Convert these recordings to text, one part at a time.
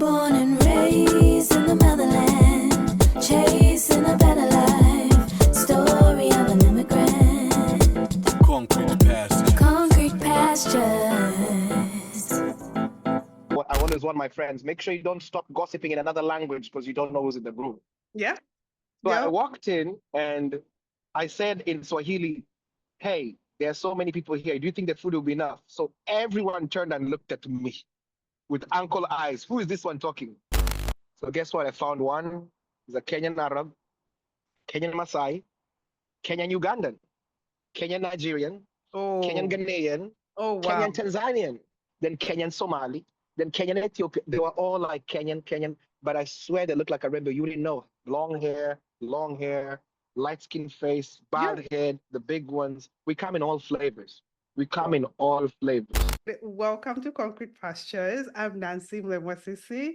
Born and raised in the motherland, chasing a better life. Story of an immigrant. Concrete pastures. Concrete pastures. I always warn my friends, make sure you don't stop gossiping in another language because you don't know who's in the room. Yeah. So I Yeah. walked in and I said in Swahili, hey, there are so many people here. Do you think the food will be enough? So everyone turned and looked at me with uncle eyes. Who is this one talking? So guess what? I found one. He's a Kenyan Arab, Kenyan Masai, Kenyan Ugandan, Kenyan Nigerian, Kenyan Oh. Ghanaian, Oh wow. Kenyan Tanzanian, then Kenyan Somali, then Kenyan Ethiopian. They were all like Kenyan, but I swear they look like a rainbow. You didn't know. Long hair, light skin face, bald head, the big ones. We come in all flavors. We come in all flavors. Welcome to Concrete Pastures. I'm Nancy Mlemwasisi.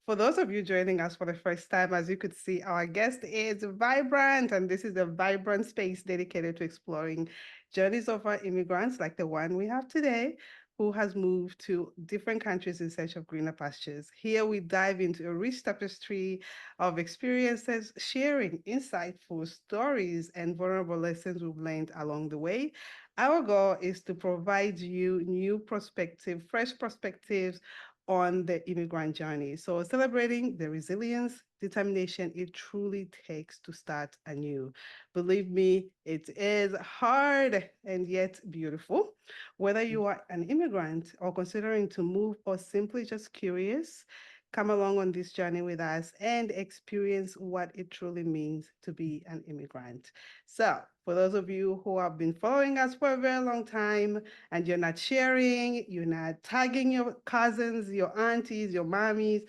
For those of you joining us for the first time, as you could see, our guest is vibrant, and this is a vibrant space dedicated to exploring journeys of our immigrants like the one we have today, who has moved to different countries in search of greener pastures. Here we dive into a rich tapestry of experiences, sharing insightful stories and vulnerable lessons we've learned along the way. Our goal is to provide you new perspective, fresh perspectives on the immigrant journey. So celebrating the resilience, determination it truly takes to start anew. Believe me, it is hard and yet beautiful. Whether you are an immigrant or considering to move or simply just curious, come along on this journey with us and experience what it truly means to be an immigrant. So, for those of you who have been following us for a very long time and you're not sharing, you're not tagging your cousins, your aunties, your mommies,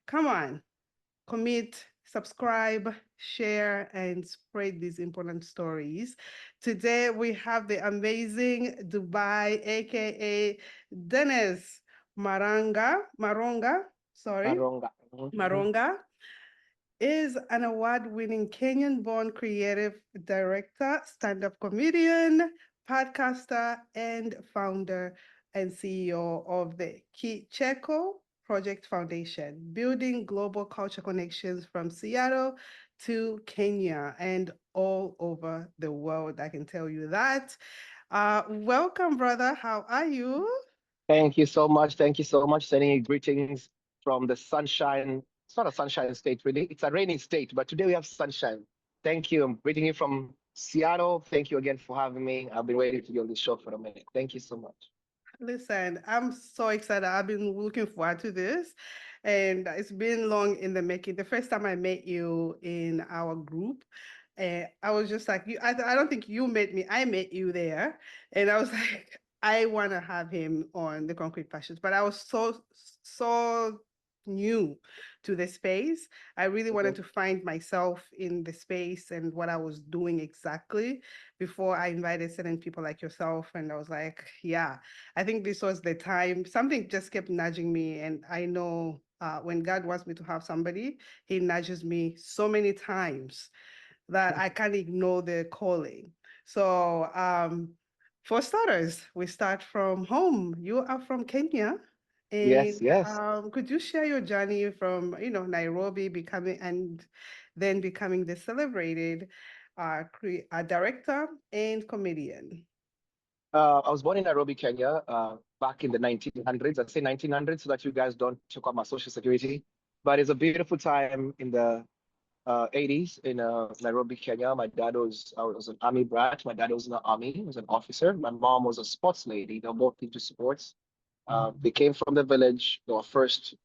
come on, commit, subscribe, share, and spread these important stories. Today, we have the amazing Dubai, aka Denis Maronga, sorry, Maronga. Maronga is an award-winning Kenyan-born creative director, stand-up comedian, podcaster, and founder and CEO of the Kicheko Project Foundation, building global culture connections from Seattle to Kenya and all over the world. I can tell you that. Welcome, brother. How are you? Thank you so much. Thank you so much. Sending you greetings from the sunshine. It's not a sunshine state, really. It's a rainy state, but today we have sunshine. Thank you. I'm greeting you from Seattle. Thank you again for having me. I've been waiting to be on this show for a minute. Thank you so much. Listen, I'm so excited. I've been looking forward to this, and it's been long in the making. The first time I met you in our group, I was just like, I don't think you met me. I met you there, and I was like, I want to have him on the Concrete Passions, but I was so new to the space. I really wanted to find myself in the space and what I was doing exactly before I invited certain people like yourself. And I was like, yeah, I think this was the time. Something just kept nudging me. And I know when God wants me to have somebody, he nudges me so many times that I can't ignore the calling. So for starters, we start from home. You are from Kenya. Yes, And yes. could you share your journey from, Nairobi becoming and then becoming the celebrated director and comedian? I was born in Nairobi, Kenya, back in the 1900s. I say 1900s so that you guys don't check out my social security. But it's a beautiful time in the 80s in Nairobi, Kenya. I was an army brat. My dad was in the army, he was an officer. My mom was a sports lady. They were both into sports. They came from the village. They were first,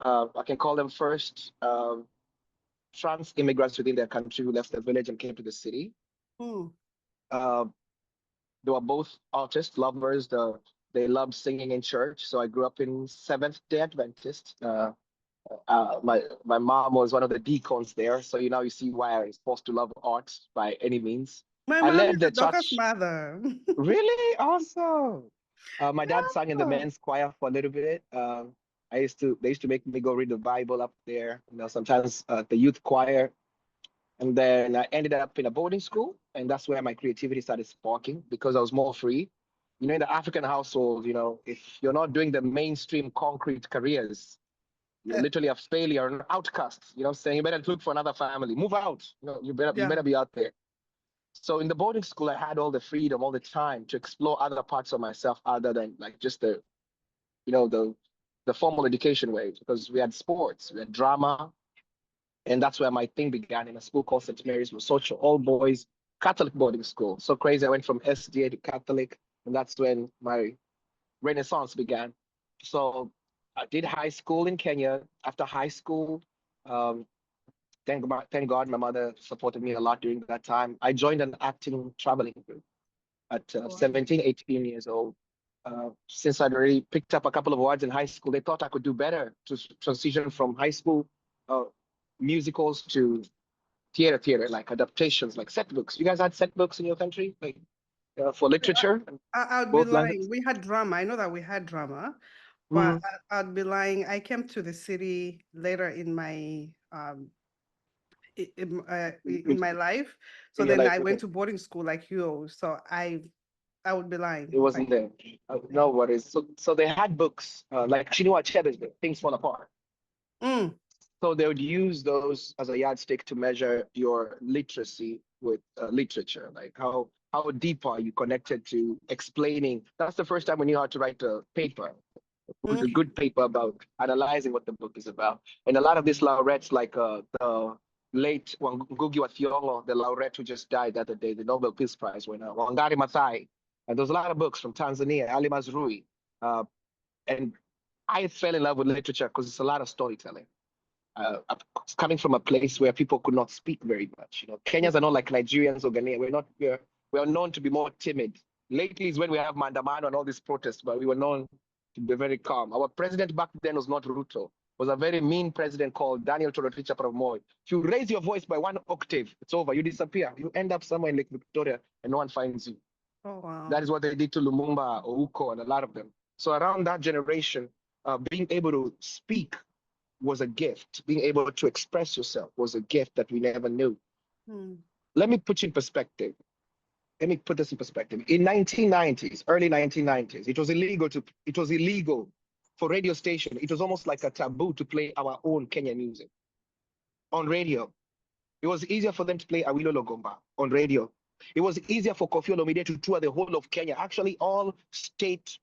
I can call them first trans immigrants within their country who left the village and came to the city. Hmm. Uh, they were both artists, lovers. They loved singing in church. So I grew up in Seventh Day Adventist. My mom was one of the deacons there, so you see why I'm supposed to love art by any means. My I mom led is a the Dorcas church. mother. Really awesome. My dad sang in the Oh. men's choir for a little bit. They used to make me go read the Bible up there. Sometimes the youth choir, and then I ended up in a boarding school, and that's where my creativity started sparking because I was more free. In the African household, if you're not doing the mainstream concrete careers, You're literally a failure, an outcast. You know what I'm saying? You better look for another family. Move out. You know, you Yeah. better be out there. So in the boarding school, I had all the freedom, all the time to explore other parts of myself other than like just the, you know, the formal education way, because we had sports, we had drama, and that's where my thing began in a school called St. Mary's, was social, all boys Catholic boarding school. So crazy, I went from SGA to Catholic, and that's when my renaissance began. So I did high school in Kenya. After high school, um, thank God my mother supported me a lot during that time. I joined an acting traveling group at Wow. 17, 18 years old. Since I'd already picked up a couple of words in high school, they thought I could do better to transition from high school uh, musicals to theater, like adaptations, like set books. You guys had set books in your country, like for literature, I'd be both lying. languages? We had drama. I know that we had drama, but Mhm. I'd be lying. I came to the city later in my life. So In your then life, I okay. went to boarding school like you. So I would be lying It if I wasn't there. No worries. So they had books like Chinua Achebe's book, Things Fall Apart. Mm, So they would use those as a yardstick to measure your literacy with literature, like how deep are you connected to explaining. That's the first time we knew how to write a paper, a mm. good paper about analyzing what the book is about. And a lot of these laureates, like the late Ngugi wa Thiong'o, the laureate who just died the other day, the Nobel Peace Prize winner, Wangari Maathai, and there's a lot of books from Tanzania, Ali Mazrui, uh, and I fell in love with literature because it's a lot of storytelling. Uh, Coming from a place where people could not speak very much. You know, Kenyans are not like Nigerians or Ghanaians. We are known to be more timid. Lately is when we have Mandamano and all these protests, but we were known to be very calm. Our president back then was not Ruto. Was a very mean president called Daniel Toroitich Arap Moi. If you raise your voice by one octave, it's over. You disappear. You end up somewhere in Lake Victoria and no one finds you. Oh wow. That is what they did to Lumumba, Ouko, and a lot of them. So around that generation, being able to speak was a gift. Being able to express yourself was a gift that we never knew. Mm, Let me put you in perspective. Let me put this in perspective. In 1990s, early 1990s, it was illegal for radio station. It was almost like a taboo to play our own Kenyan music on radio. It was easier for them to play Awilo Logomba on radio. It was easier for Kofi Olomide to tour the whole of Kenya. Actually, all state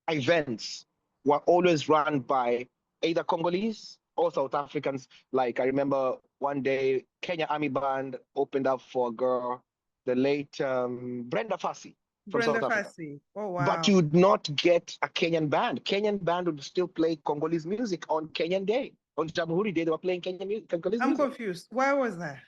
events were always run by either Congolese or South Africans. Like I remember one day, Kenya Army Band opened up for a girl, the late Brenda Fassie from Brenda South Africa. Fassie. Oh But wow. you would not get a Kenyan band. Kenyan band would still play Congolese music on Kenyan Day. On Jamhuri Day, they were playing Congolese I'm music. confused. Why was that?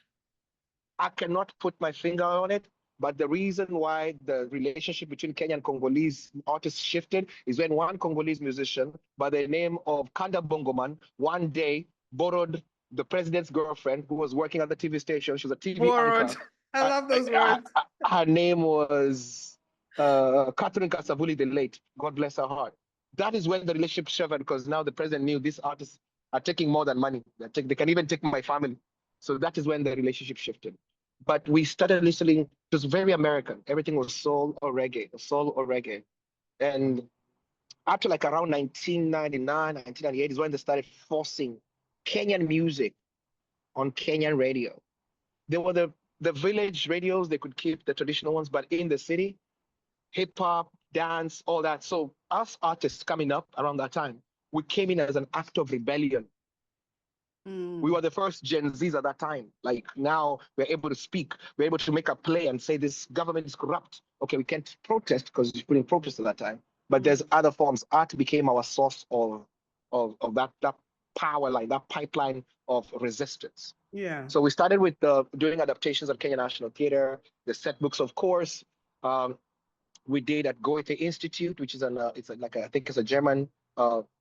I cannot put my finger on it, but the reason why the relationship between Kenya and Congolese artists shifted is when one Congolese musician by the name of Kanda Bongoman one day borrowed the president's girlfriend who was working at the TV station. She was a TV Borrowed. anchor. I Uh, love uh, those uh, words. Her name was Catherine Kasavuli the late. God bless her heart. That is when the relationship shifted because now the president knew these artists are taking more than money. They can even take my family. So that is when the relationship shifted. But we started listening. It was very American. Everything was soul or reggae. And after like around 1999, 1998 is when they started forcing Kenyan music on Kenyan radio. There were the village radios, they could keep the traditional ones, but in the city, hip hop, dance, all that. So us artists coming up around that time, we came in as an act of rebellion. We Mm, were the first Gen Zs at that time. Like now we're able to speak, we're able to make a play and say this government is corrupt. Okay, we can't protest because you couldn't protest at that time. But mm. there's other forms. Art became our source of that power line, that pipeline of resistance. Yeah. So we started with doing adaptations at Kenya National Theatre, the set books, of course. Um, we did at Goethe Institute, which is I think it's a German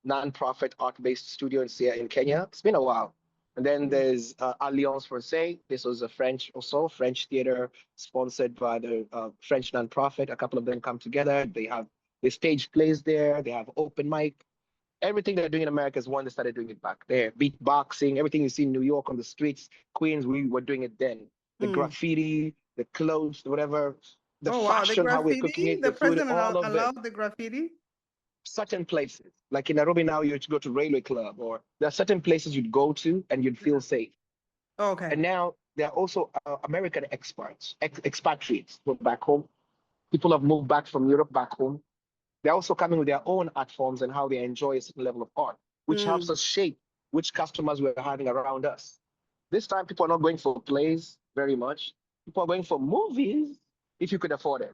non-profit art-based studio in Kenya. It's been a while. And then Mm, there's Alliance Française. This was a French theater sponsored by the French non-profit. A couple of them come together. They stage plays there. They have open mic. Everything they're doing in America is one they started doing it back there. Beatboxing, everything you see in New York on the streets, Queens, we were doing it then. The mm. graffiti, the clothes, whatever, the Oh wow. The fashion, how we're cooking graffiti. it, The the food, president all of it. allowed the graffiti. certain places. Like in Nairobi now, you'd go to Railway Club, or there are certain places you'd go to and you'd feel safe. Okay. And now there are also American expatriates who are back home. People have moved back from Europe back home. They're also coming with their own art forms and how they enjoy a certain level of art, which helps us shape which customers we're having around us. This time, people are not going for plays very much. People are going for movies if you could afford it.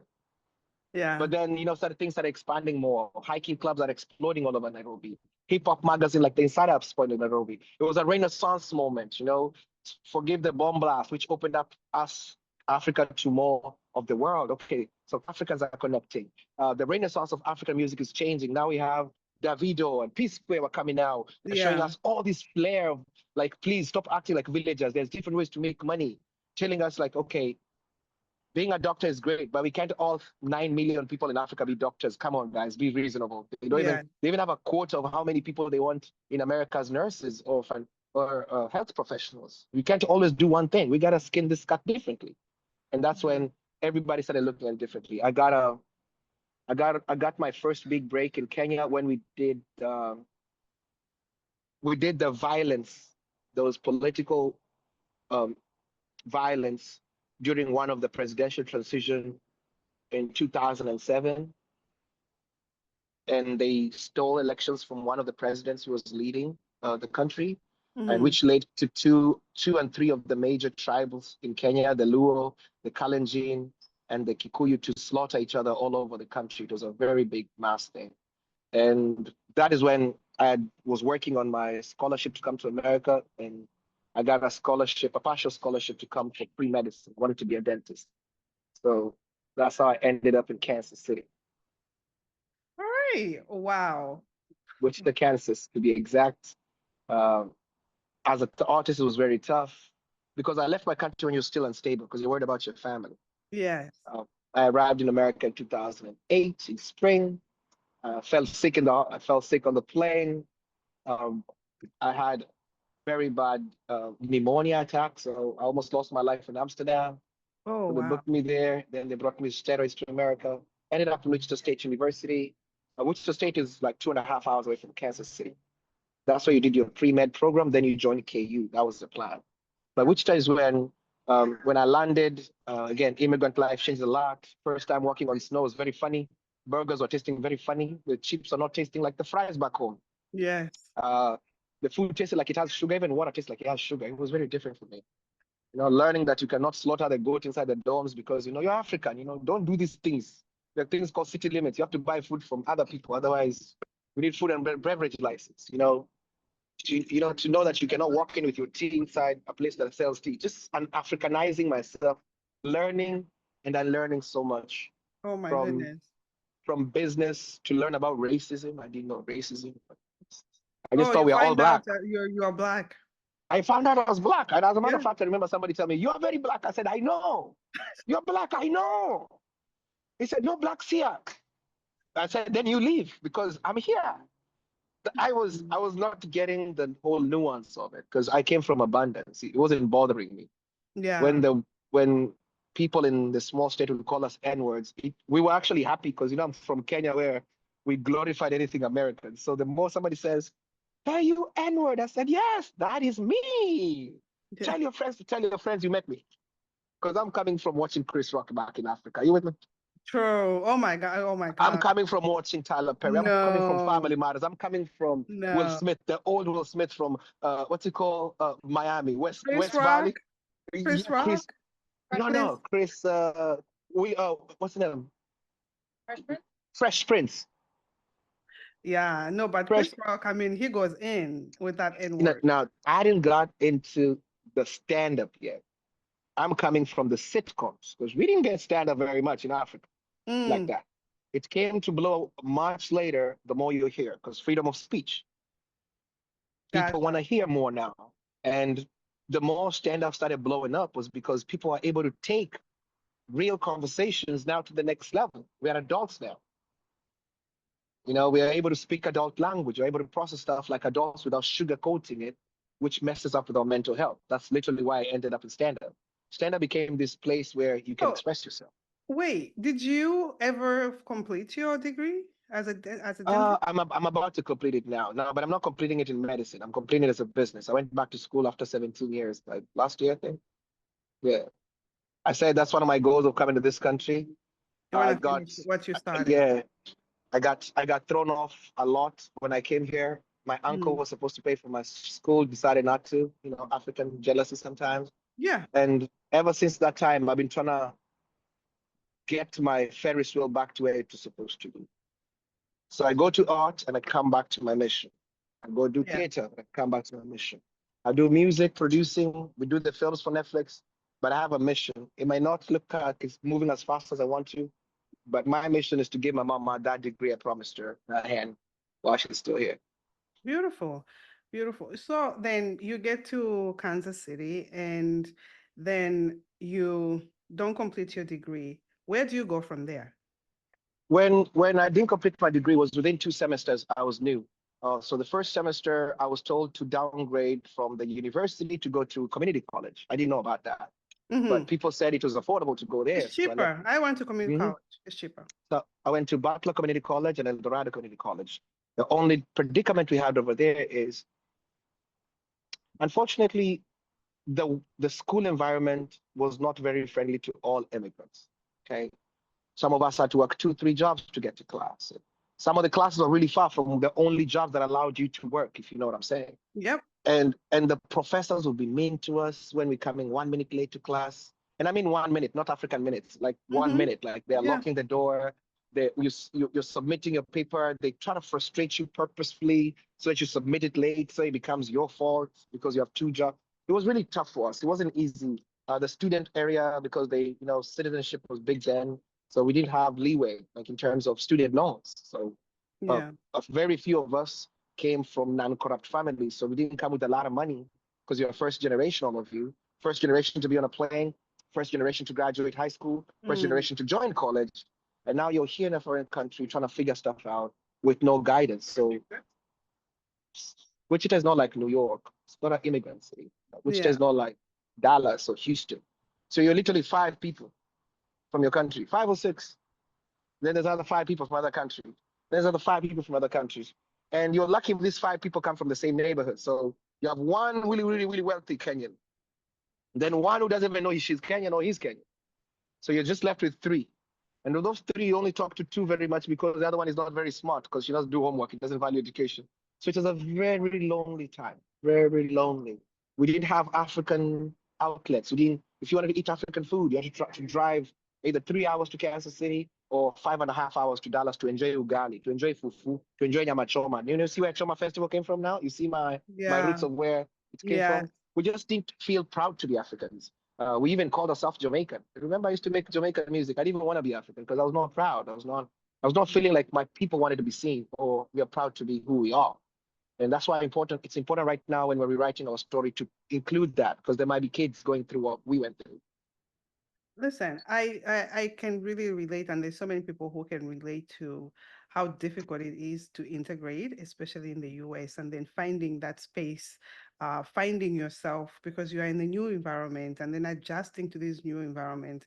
Yeah. But then, certain things are expanding more. Hiking clubs are exploding all over Nairobi. Hip hop magazine like the Inside Up spoiled in Nairobi. It was a renaissance moment, forgive the bomb blast, which opened up us, Africa, to more of the world. Okay, so Africans are connecting. The renaissance of African music is changing. Now we have Davido and P Square are coming out, showing Yeah. us all this flair of like, please stop acting like villagers. There's different ways to make money. Telling us like, okay, being a doctor is great, but we can't all 9 million people in Africa be doctors. Come on, guys, be reasonable. Yeah. They even have a quota of how many people they want in America as nurses or health professionals. We can't always do one thing. We gotta skin this cat differently, and that's when everybody started looking at it differently. I got my first big break in Kenya when we did the violence, those political violence during one of the presidential transition in 2007, and they stole elections from one of the presidents who was leading the country, and which led to two and three of the major tribals in Kenya, the Luo, the Kalenjin, and the Kikuyu, to slaughter each other all over the country. It was a very big mass thing. And that is when I was working on my scholarship to come to America, and I got a scholarship, a partial scholarship to come for pre-medicine. I wanted to be a dentist. So that's how I ended up in Kansas City. All right. Wow. Wichita, Kansas, to be exact. As an artist, it was very tough because I left my country when you're still unstable because you're worried about your family. Yes. I arrived in America in 2008 in spring. I fell sick on the plane. I had very bad pneumonia attack, so I almost lost my life in Amsterdam. Oh, So they wow. booked me there. Then they brought me steroids to America. Ended up in Wichita State University. Wichita State is like 2.5 hours away from Kansas City. That's where you did your pre-med program. Then you joined KU. That was the plan. But Wichita is when I landed. Again, immigrant life changed a lot. First time walking on snow was very funny. Burgers were tasting very funny. The chips are not tasting like the fries back home. Yes. The food tasted like it has sugar. Even water tastes like it has sugar. It was very different for me. Learning that you cannot slaughter the goat inside the dorms because, you're African, don't do these things. There are things called city limits. You have to buy food from other people. Otherwise, we need food and beverage license, to know that you cannot walk in with your tea inside a place that sells tea. Just Africanizing myself, learning and unlearning so much. Oh, my from goodness. from business to learn about racism. I didn't know racism. I just Oh, thought you we are all find out black. that you are black. I found out I was black. And as a matter Yeah. of fact, I remember somebody tell me, "You are very black." I said, "I know. You're black, I know." He said, "No blacks here." I said, "Then you leave because I'm here." I was not getting the whole nuance of it because I came from abundance. It wasn't bothering me. Yeah. When people in the small state would call us N-words, we were actually happy because I'm from Kenya where we glorified anything American. So the more somebody says, "Hey, you N-word," I said, "Yes, that is me." Yeah. Tell your friends you met me. Because I'm coming from watching Chris Rock back in Africa. You with me? True. Oh, my God. Oh, my I'm God. coming from watching Tyler Perry. I'm coming from No. Family Matters. I'm coming from Will No. Smith, the old Will Smith from what's it called? Miami, West Chris Valley. Rock? Chris Rock? No, Chris. What's the name? Fresh Prince. Yeah, no, but Fresh. Chris Rock, I mean, he goes in with that N-word. Now I didn't got into the stand-up yet. I'm coming from the sitcoms because we didn't get stand-up very much in Africa like that. It came to blow much later, the more you hear, because freedom of speech. People want to hear more now. And the more stand-up started blowing up was because people are able to take real conversations now to the next level. We are adults now. We are able to speak adult language. We're able to process stuff like adults without sugarcoating it, which messes up with our mental health. That's literally why I ended up in stand-up. Stand-up became this place where you can express yourself. Wait, did you ever complete your degree? as a dentist? I'm about to complete it now. No, but I'm not completing it in medicine. I'm completing it as a business. I went back to school after 17 years, like last year, I think. Yeah. I said that's one of my goals of coming to this country. You want I to got, finish what you started? yeah, I got thrown off a lot when I came here. My uncle Mm. was supposed to pay for my school, decided not to, African jealousy sometimes. Yeah, And ever since that time, I've been trying to get my Ferris wheel back to where it was supposed to be. So I go to art and I come back to my mission. I go do yeah. theater and I come back to my mission. I do music, producing, we do the films for Netflix, but I have a mission. It might not look like it's moving as fast as I want to, but my mission is to give my mama that degree I promised her, that hand, while she's still here. Beautiful, beautiful. So then you get to Kansas City and then you don't complete your degree. Where do you go from there? When I didn't complete my degree, was within 2 semesters, I was new. So the first semester, I was told to downgrade from the university to go to community college. I didn't know about that, Hmm. but people said it was affordable to go there. It's So I left. cheaper. I went to community Mhm. college. It's cheaper. So I went to Butler Community College and El Dorado Community College. The only predicament we had over there is, unfortunately, the school environment was not very friendly to all immigrants. Okay, some of us had to work 2, 3 jobs to get to class. Some of the classes are really far from the only jobs that allowed you to work, if you know what I'm saying. Yep. And the professors will be mean to us when we come in 1 minute late to class. And I mean 1 minute, not African minutes, like one Hmm. minute. Like they're Yeah. locking the door. You're submitting your paper. They try to frustrate you purposefully so that you submit it late, so it becomes your fault because you have 2 jobs. It was really tough for us. It wasn't easy. The student area, because citizenship was big then, so we didn't have leeway, like in terms of student loans. So uh, Yeah. very few of us came from non-corrupt families, so we didn't come with a lot of money because you're first generation, all of you, first generation to be on a plane, first generation to graduate high school, first Mm. generation to join college, and now you're here in a foreign country trying to figure stuff out with no guidance. So Wichita is not like New York. It's not an immigrant city. Wichita Yeah. is not like Dallas or Houston. So you're literally 5 people from your country, 5 or 6. Then there's other 5 people from other countries. There's other 5 people from other countries. And you're lucky if these 5 people come from the same neighborhood. So you have one really, really, really wealthy Kenyan, then one who doesn't even know she's Kenyan or he's Kenyan. So you're just left with 3. And of those 3, you only talk to 2 very much because the other one is not very smart because she doesn't do homework. It doesn't value education. So it was a very lonely time, very lonely. We didn't have African outlets. We didn't. If you wanted to eat African food, you had to try to drive either 3 hours to Kansas City or 5.5 hours to Dallas to enjoy ugali, to enjoy fufu, to enjoy nyama choma. See where Choma Festival came from now? You see my Yeah. roots of where it came Yeah. from? We just didn't feel proud to be Africans. We even called ourselves Jamaican. Remember, I used to make Jamaican music. I didn't even want to be African because I was not proud. I was not feeling like my people wanted to be seen or we are proud to be who we are. And that's why it's important right now when we're rewriting our story to include that because there might be kids going through what we went through. Listen, I can really relate, and there's so many people who can relate to how difficult it is to integrate, especially in the US, and then finding that space, finding yourself because you are in a new environment and then adjusting to this new environment.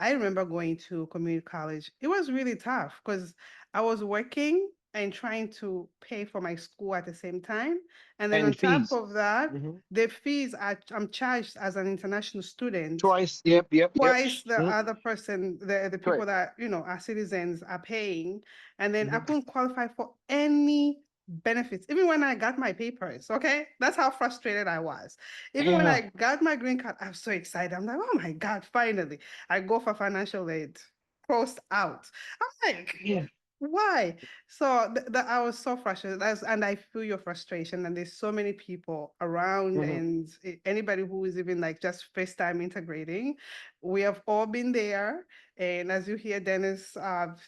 I remember going to community college. It was really tough because I was working and trying to pay for my school at the same time. And then on And top fees. of that, Mhm. the fees I'm charged as an international student Twice. Yep. twice the Mhm. other person, the people Correct. that, are citizens are paying. And then I Mhm. couldn't qualify for any benefits, even when I got my papers. Okay. That's how frustrated I was. Even when Yeah. I got my green card, I was so excited. I'm like, oh my God, finally. I go for financial aid, crossed out. I'm like, Yeah. why? So I was so frustrated. And I feel your frustration. And there's so many people around, Mhm. and anybody who is even like just first time integrating, we have all been there. And as you hear Dennis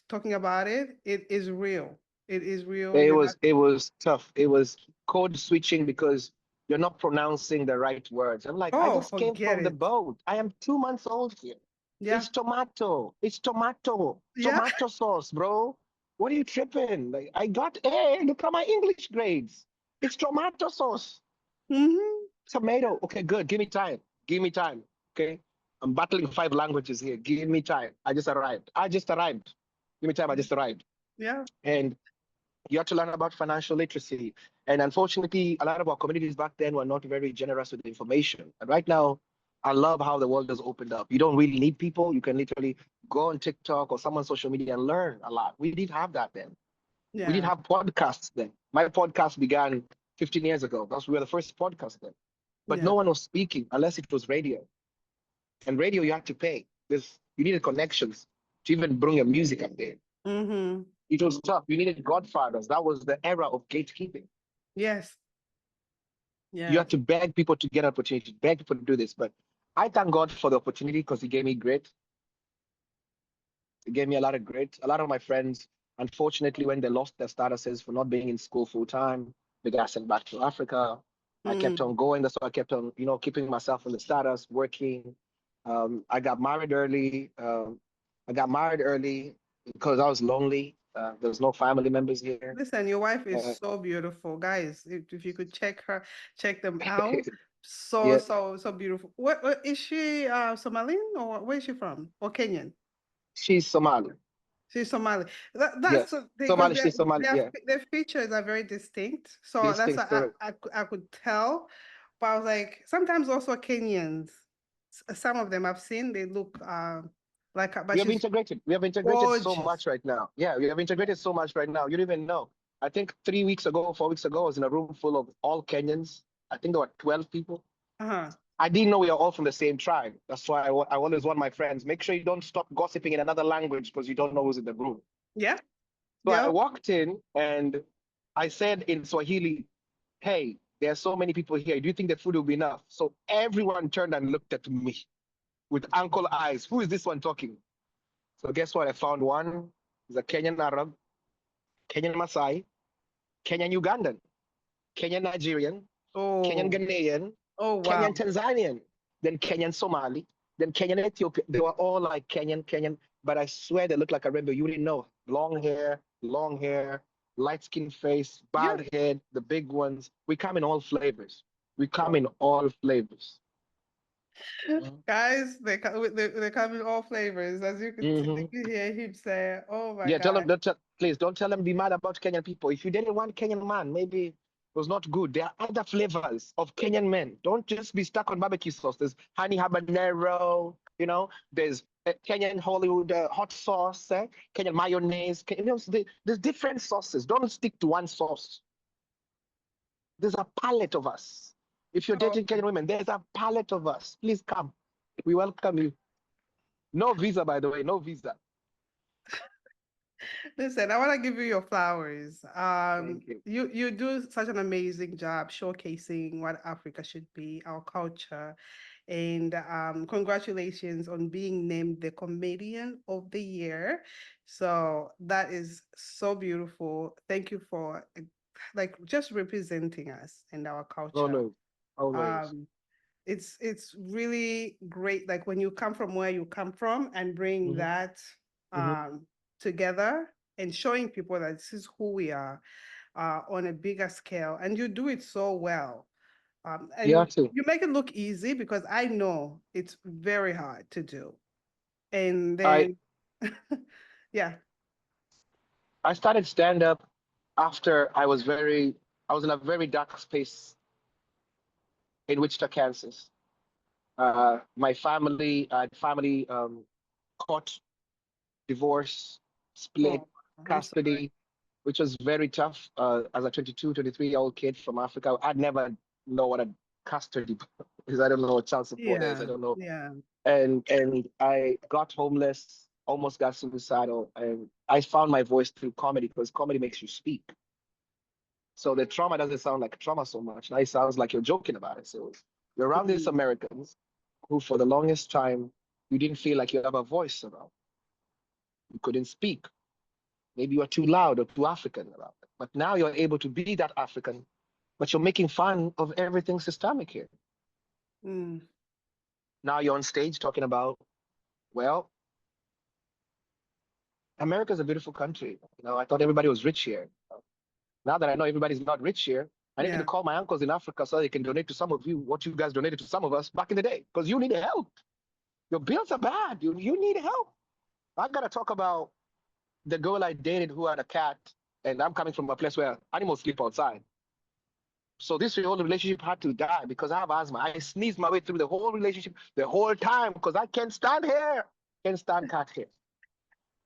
talking about it, it is real. It is real. It You're was not. it was tough. It was code switching because you're not pronouncing the right words. I'm like, I Oh, just came forget from the it. boat. I am 2 months old here. Yeah. It's tomato. It's tomato. Yeah. Tomato sauce, bro. What are you tripping? Like, I got A. Look at my English grades. It's tomato sauce. Hmm. Tomato. Okay, good. Give me time. Give me time. Okay. I'm battling 5 languages here. Give me time. I just arrived. Give me time. I just arrived. Yeah. And you have to learn about financial literacy. And unfortunately, a lot of our communities back then were not very generous with information. And right now, I love how the world has opened up. You don't really need people. You can literally go on TikTok or someone's social media and learn a lot. We didn't have that then. We didn't Yeah. have podcasts then. My podcast began 15 years ago. That's we were the first podcast then. But Yeah. no one was speaking unless it was radio. And radio, you had to pay. You needed connections to even bring your music up there. Mm-hmm. It was tough. You needed godfathers. That was the era of gatekeeping. Yes. You Yes. had to beg people to get opportunity, beg people to do this. But I thank God for the opportunity because He gave me grit. He gave me a lot of grit. A lot of my friends, unfortunately, when they lost their statuses for not being in school full time, they got sent back to Africa. I kept Mm. on going. That's why I kept on, keeping myself in the status, working. I got married early. I got married early because I was lonely. There was no family members here. Listen, your wife is Uh, so beautiful, guys. If you could check them out. So yeah, so so beautiful. What is she? Somalian or where is she from? Or Kenyan? she's Somali. She's Somali. That's Yes, the thing because Somali. She's Somali. Yeah, their features are very distinct. So these that's things what I, correct. I cou- I could tell. But I was like, sometimes also Kenyans. Some of them I've seen they look like, We but have she's integrated. We have integrated so gorgeous. much right now. Yeah, we have integrated so much right now. You don't even know. I think 3 weeks ago, 4 weeks ago, I was in a room full of all Kenyans. I think there were 12 people. Uh-huh. I didn't know we are all from the same tribe. That's why I always want my friends, make sure you don't stop gossiping in another language because you don't know who's in the room. Yeah. So I Yeah. walked in and I said in Swahili, hey, there are so many people here. Do you think the food will be enough? So everyone turned and looked at me with uncle eyes. Who is this one talking? So guess what? I found one. He's a Kenyan Arab, Kenyan Masai, Kenyan Ugandan, Kenyan Nigerian, Kenyan Oh. Ghanaian, Oh Kenyan wow. Tanzanian, then Kenyan Somali, then Kenyan Ethiopian. They were all like Kenyan, but I swear they look like a rainbow. You didn't know. Long hair, light skin face, Yeah. bald head, the big ones. We come in all flavors. We come Oh. in all flavors. Mhm. Guys, they come in all flavors. As you could hear him say, "Oh my Yeah, tell them, God." please don't tell them be mad about Kenyan people. If you didn't want Kenyan man, maybe it was not good. There are other flavors of Kenyan men. Don't just be stuck on barbecue sauce. There's honey habanero, there's Kenyan Hollywood hot sauce, Kenyan mayonnaise. There's different sauces. Don't stick to one sauce. There's a palette of us. If you're Oh, dating Kenyan women, there's a palette of us. Please come. We welcome you. No visa, by the way, no visa. listen, I want to give you your flowers. Thank you. You do such an amazing job showcasing what Africa should be, our culture, and congratulations on being named the Comedian of the Year. So that is so beautiful. Thank you for like just representing us and our culture. Always. Always. Um, it's really great, like when you come from where you come from and bring Hmm. that Hmm. together and showing people that this is who we are on a bigger scale, and you do it so well. You And have to. you make it look easy because I know it's very hard to do. And I then, yeah. I started stand up after I was in a very dark space in Wichita, Kansas. My family, I had family court, divorce, split, Oh, I'm sorry. custody, which was very tough. As a 22, 23-year-old kid from Africa, I'd never know what a custody is. I don't know what child support is. I Yeah, don't know. yeah. And I got homeless, almost got suicidal, and I found my voice through comedy because comedy makes you speak. So the trauma doesn't sound like trauma so much. Now it sounds like you're joking about it. So you're around these Mhm. Americans who, for the longest time, you didn't feel like you have a voice about. You couldn't speak. Maybe you were too loud or too African about it. But now you're able to be that African, but you're making fun of everything systemic here. Mm, Now you're on stage talking about, well, America's a beautiful country. I thought everybody was rich here. Now that I know everybody's not rich here, I need to yeah. call my uncles in Africa so they can donate to some of you what you guys donated to some of us back in the day because you need help. Your bills are bad. You need help. I got to talk about the girl I dated who had a cat, and I'm coming from a place where animals sleep outside. So this whole relationship had to die because I have asthma. I sneezed my way through the whole relationship the whole time because I can't stand hair. Can't stand cat hair.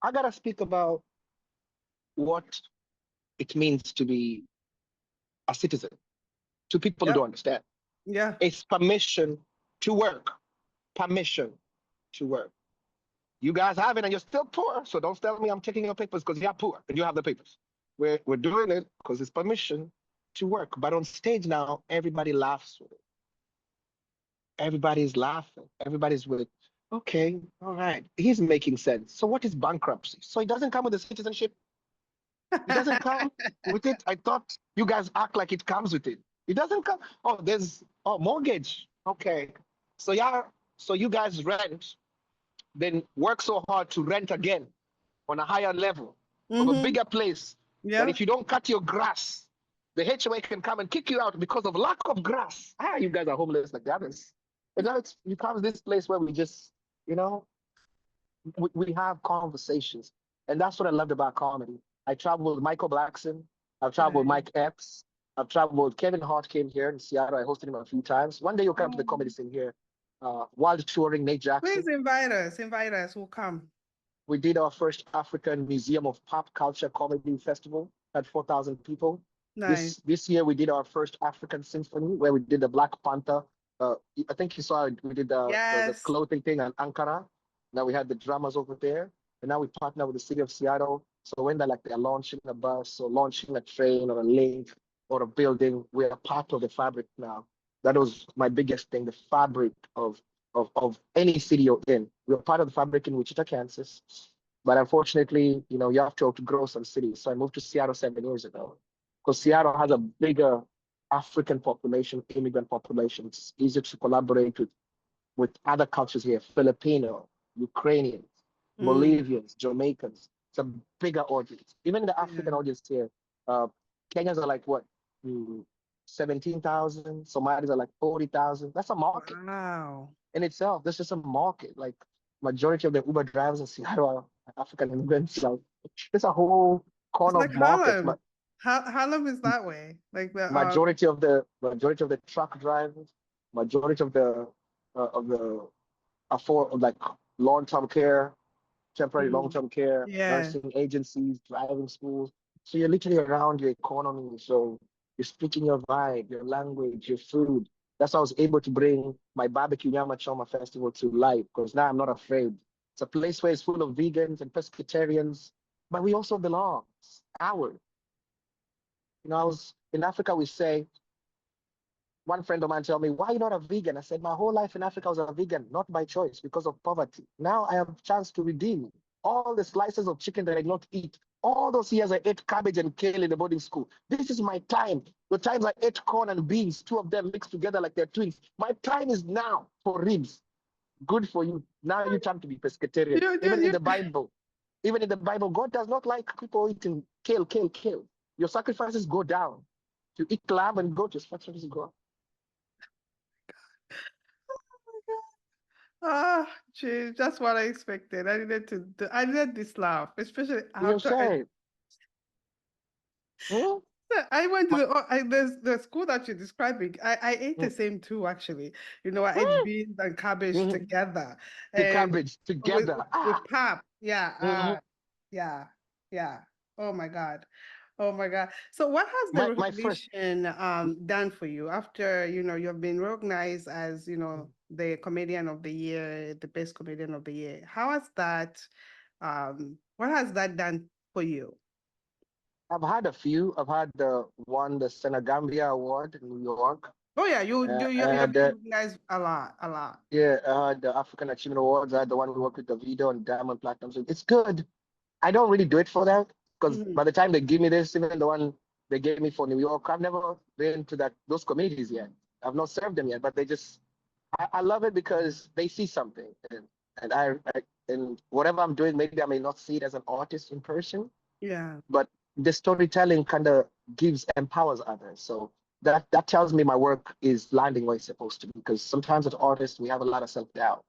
I gotta speak about what it means to be a citizen to people who Yep. don't understand. Yeah. It's permission to work. Permission to work. You guys have it and you're still poor. So don't tell me I'm taking your papers because you're poor and you have the papers. We're doing it because it's permission to work. But on stage now, everybody laughs with it. Everybody's laughing. Everybody's with it. Okay, all right. He's making sense. So what is bankruptcy? So it doesn't come with the citizenship. It doesn't come with it. I thought you guys act like it comes with it. It doesn't come. Oh, there's mortgage. Okay. So yeah, so you guys rent, then work so hard to rent again on a higher level of a Mm-hmm. bigger place. That Yeah. if you don't cut your grass, the HOA can come and kick you out because of lack of grass. Ah, you guys are homeless like the others. And now it's becomes this place where we just, you know, we have conversations. And that's what I loved about comedy. I traveled with Michael Blackson. I've traveled with Nice. Mike Epps. I've traveled with Kevin Hart came here in Seattle. I hosted him a few times. One day you'll come to the Oh, comedy scene here. While touring Nate please Jackson, invite us. Invite us. We'll come. we did our first African Museum of Pop Culture Comedy Festival. Had 4,000 people. Nice. This year we did our first African Symphony where we did the Black Panther. I think you saw it. We did the Yes. clothing thing in Ankara. Now we had the dramas over there, and now we partner with the city of Seattle. So when they're launching a bus or launching a train or a link or a building, we are part of the fabric now. That was my biggest thing, the fabric of any city you're in. We're part of the fabric in Wichita, Kansas. But unfortunately, you have to outgrow some cities. So I moved to Seattle 7 years ago because Seattle has a bigger African population, immigrant population. It's easier to collaborate with other cultures here, Filipino, Ukrainians, Mm, Bolivians, Jamaicans. It's a bigger audience. Even the yeah. African audience here, uh, Kenyans are like what, 17,000. Somalis are like 40,000. That's a market Wow. in itself. That's just a market. Like majority of the Uber drivers in Seattle are African immigrants. Like it's a whole It's corner like of market. Harlem. Harlem is that way. Like the Majority of the truck drivers, majority of the afford like long-term care, temporary mm, long-term care, yeah. nursing agencies, driving schools. So you're literally around your economy. So you're speaking your vibe, your language, your food. That's how I was able to bring my barbecue Nyama Choma Festival to life because now I'm not afraid. It's a place where it's full of vegans and pescatarians, but we also belong. It's ours. I was in Africa, we say, one friend of mine told me, why are you not a vegan? I said, my whole life in Africa I was a vegan, not by choice, because of poverty. Now I have a chance to redeem all the slices of chicken that I did not eat. All those years I ate cabbage and kale in the boarding school. This is my time. The times I ate corn and beans, two of them mixed together like they're twins. My time is now for ribs. Good for you. Now you time to be pescatarian. You, you, Even in you, the Bible, God does not like people eating kale, kale, kale. Your sacrifices go down. You eat lamb and goat, your sacrifices go up. ah, geez, that's what I expected. I needed this laugh, especially You know what after I'm saying? Hmm? I went to My, the school that you're describing. I ate the mm, same too, actually. I ate mm, beans and cabbage mhm. together, The and cabbage with together. with pap. Yeah, Mhm. yeah, yeah. Oh my God. Oh my God. So what has the My first. recognition done for you after, you've been recognized as, the comedian of the year, the best comedian of the year? How has that what has that done for you? I've had a few. I've had the Senegambia Award in New York. Oh yeah, you've And been recognized a lot, a lot. yeah, I had the African Achievement Awards. I had the one we worked with the video and Diamond Platinum. So it's good. I don't really do it for that because Mhm. by the time they give me this, even the one they gave me for New York, I've never been to those communities yet. I've not served them yet, but I love it because they see something, and and whatever I'm doing, maybe I may not see it as an artist in person, Yeah. but the storytelling kind of empowers others. So that tells me my work is landing where it's supposed to be. Because sometimes as artists we have a lot of self doubt.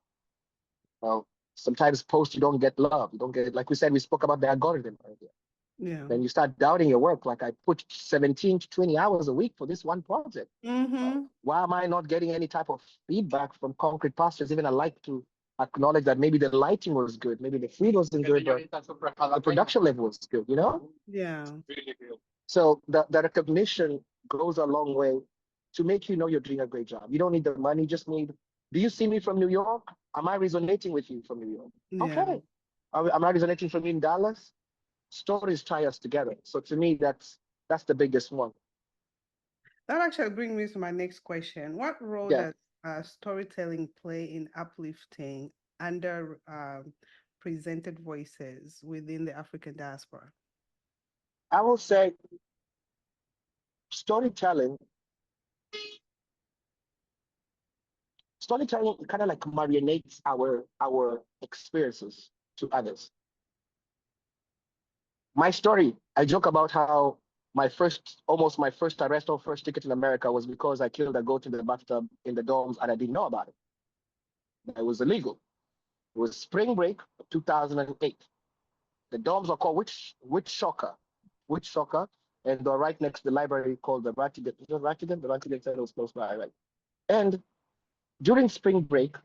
Well, sometimes post, you don't get love. You don't get, like we said, we spoke about the algorithm earlier. Yeah. Then you start doubting your work. Like I put 17 to 20 hours a week for this one project. Mm-hmm. Why am I not getting any type of feedback from Concrete Pastures? Even I like to acknowledge that maybe the lighting was good, maybe the food wasn't good, but the production level was good, you know? Yeah. So the recognition goes a long way to make you know you're doing a great job. You don't need the money, just need, do you see me from New York? Am I resonating with you from New York? Yeah. Okay. Am I resonating from you in Dallas? Stories tie us together. So to me, that's the biggest one. That actually brings me to my next question. What role Yeah. does storytelling play in uplifting under presented voices within the African diaspora? I will say storytelling, storytelling kind of like marionates our experiences to others. My story, I joke about how almost my first arrest or first ticket in America was because I killed a goat in the bathtub in the dorms and I didn't know about it. It was illegal. It was spring break of 2008. The dorms are called Witch Shocker, and they're right next to the library called the Ratigan. Is it Ratigan? The Ratigan Center was close by, right? And during spring break,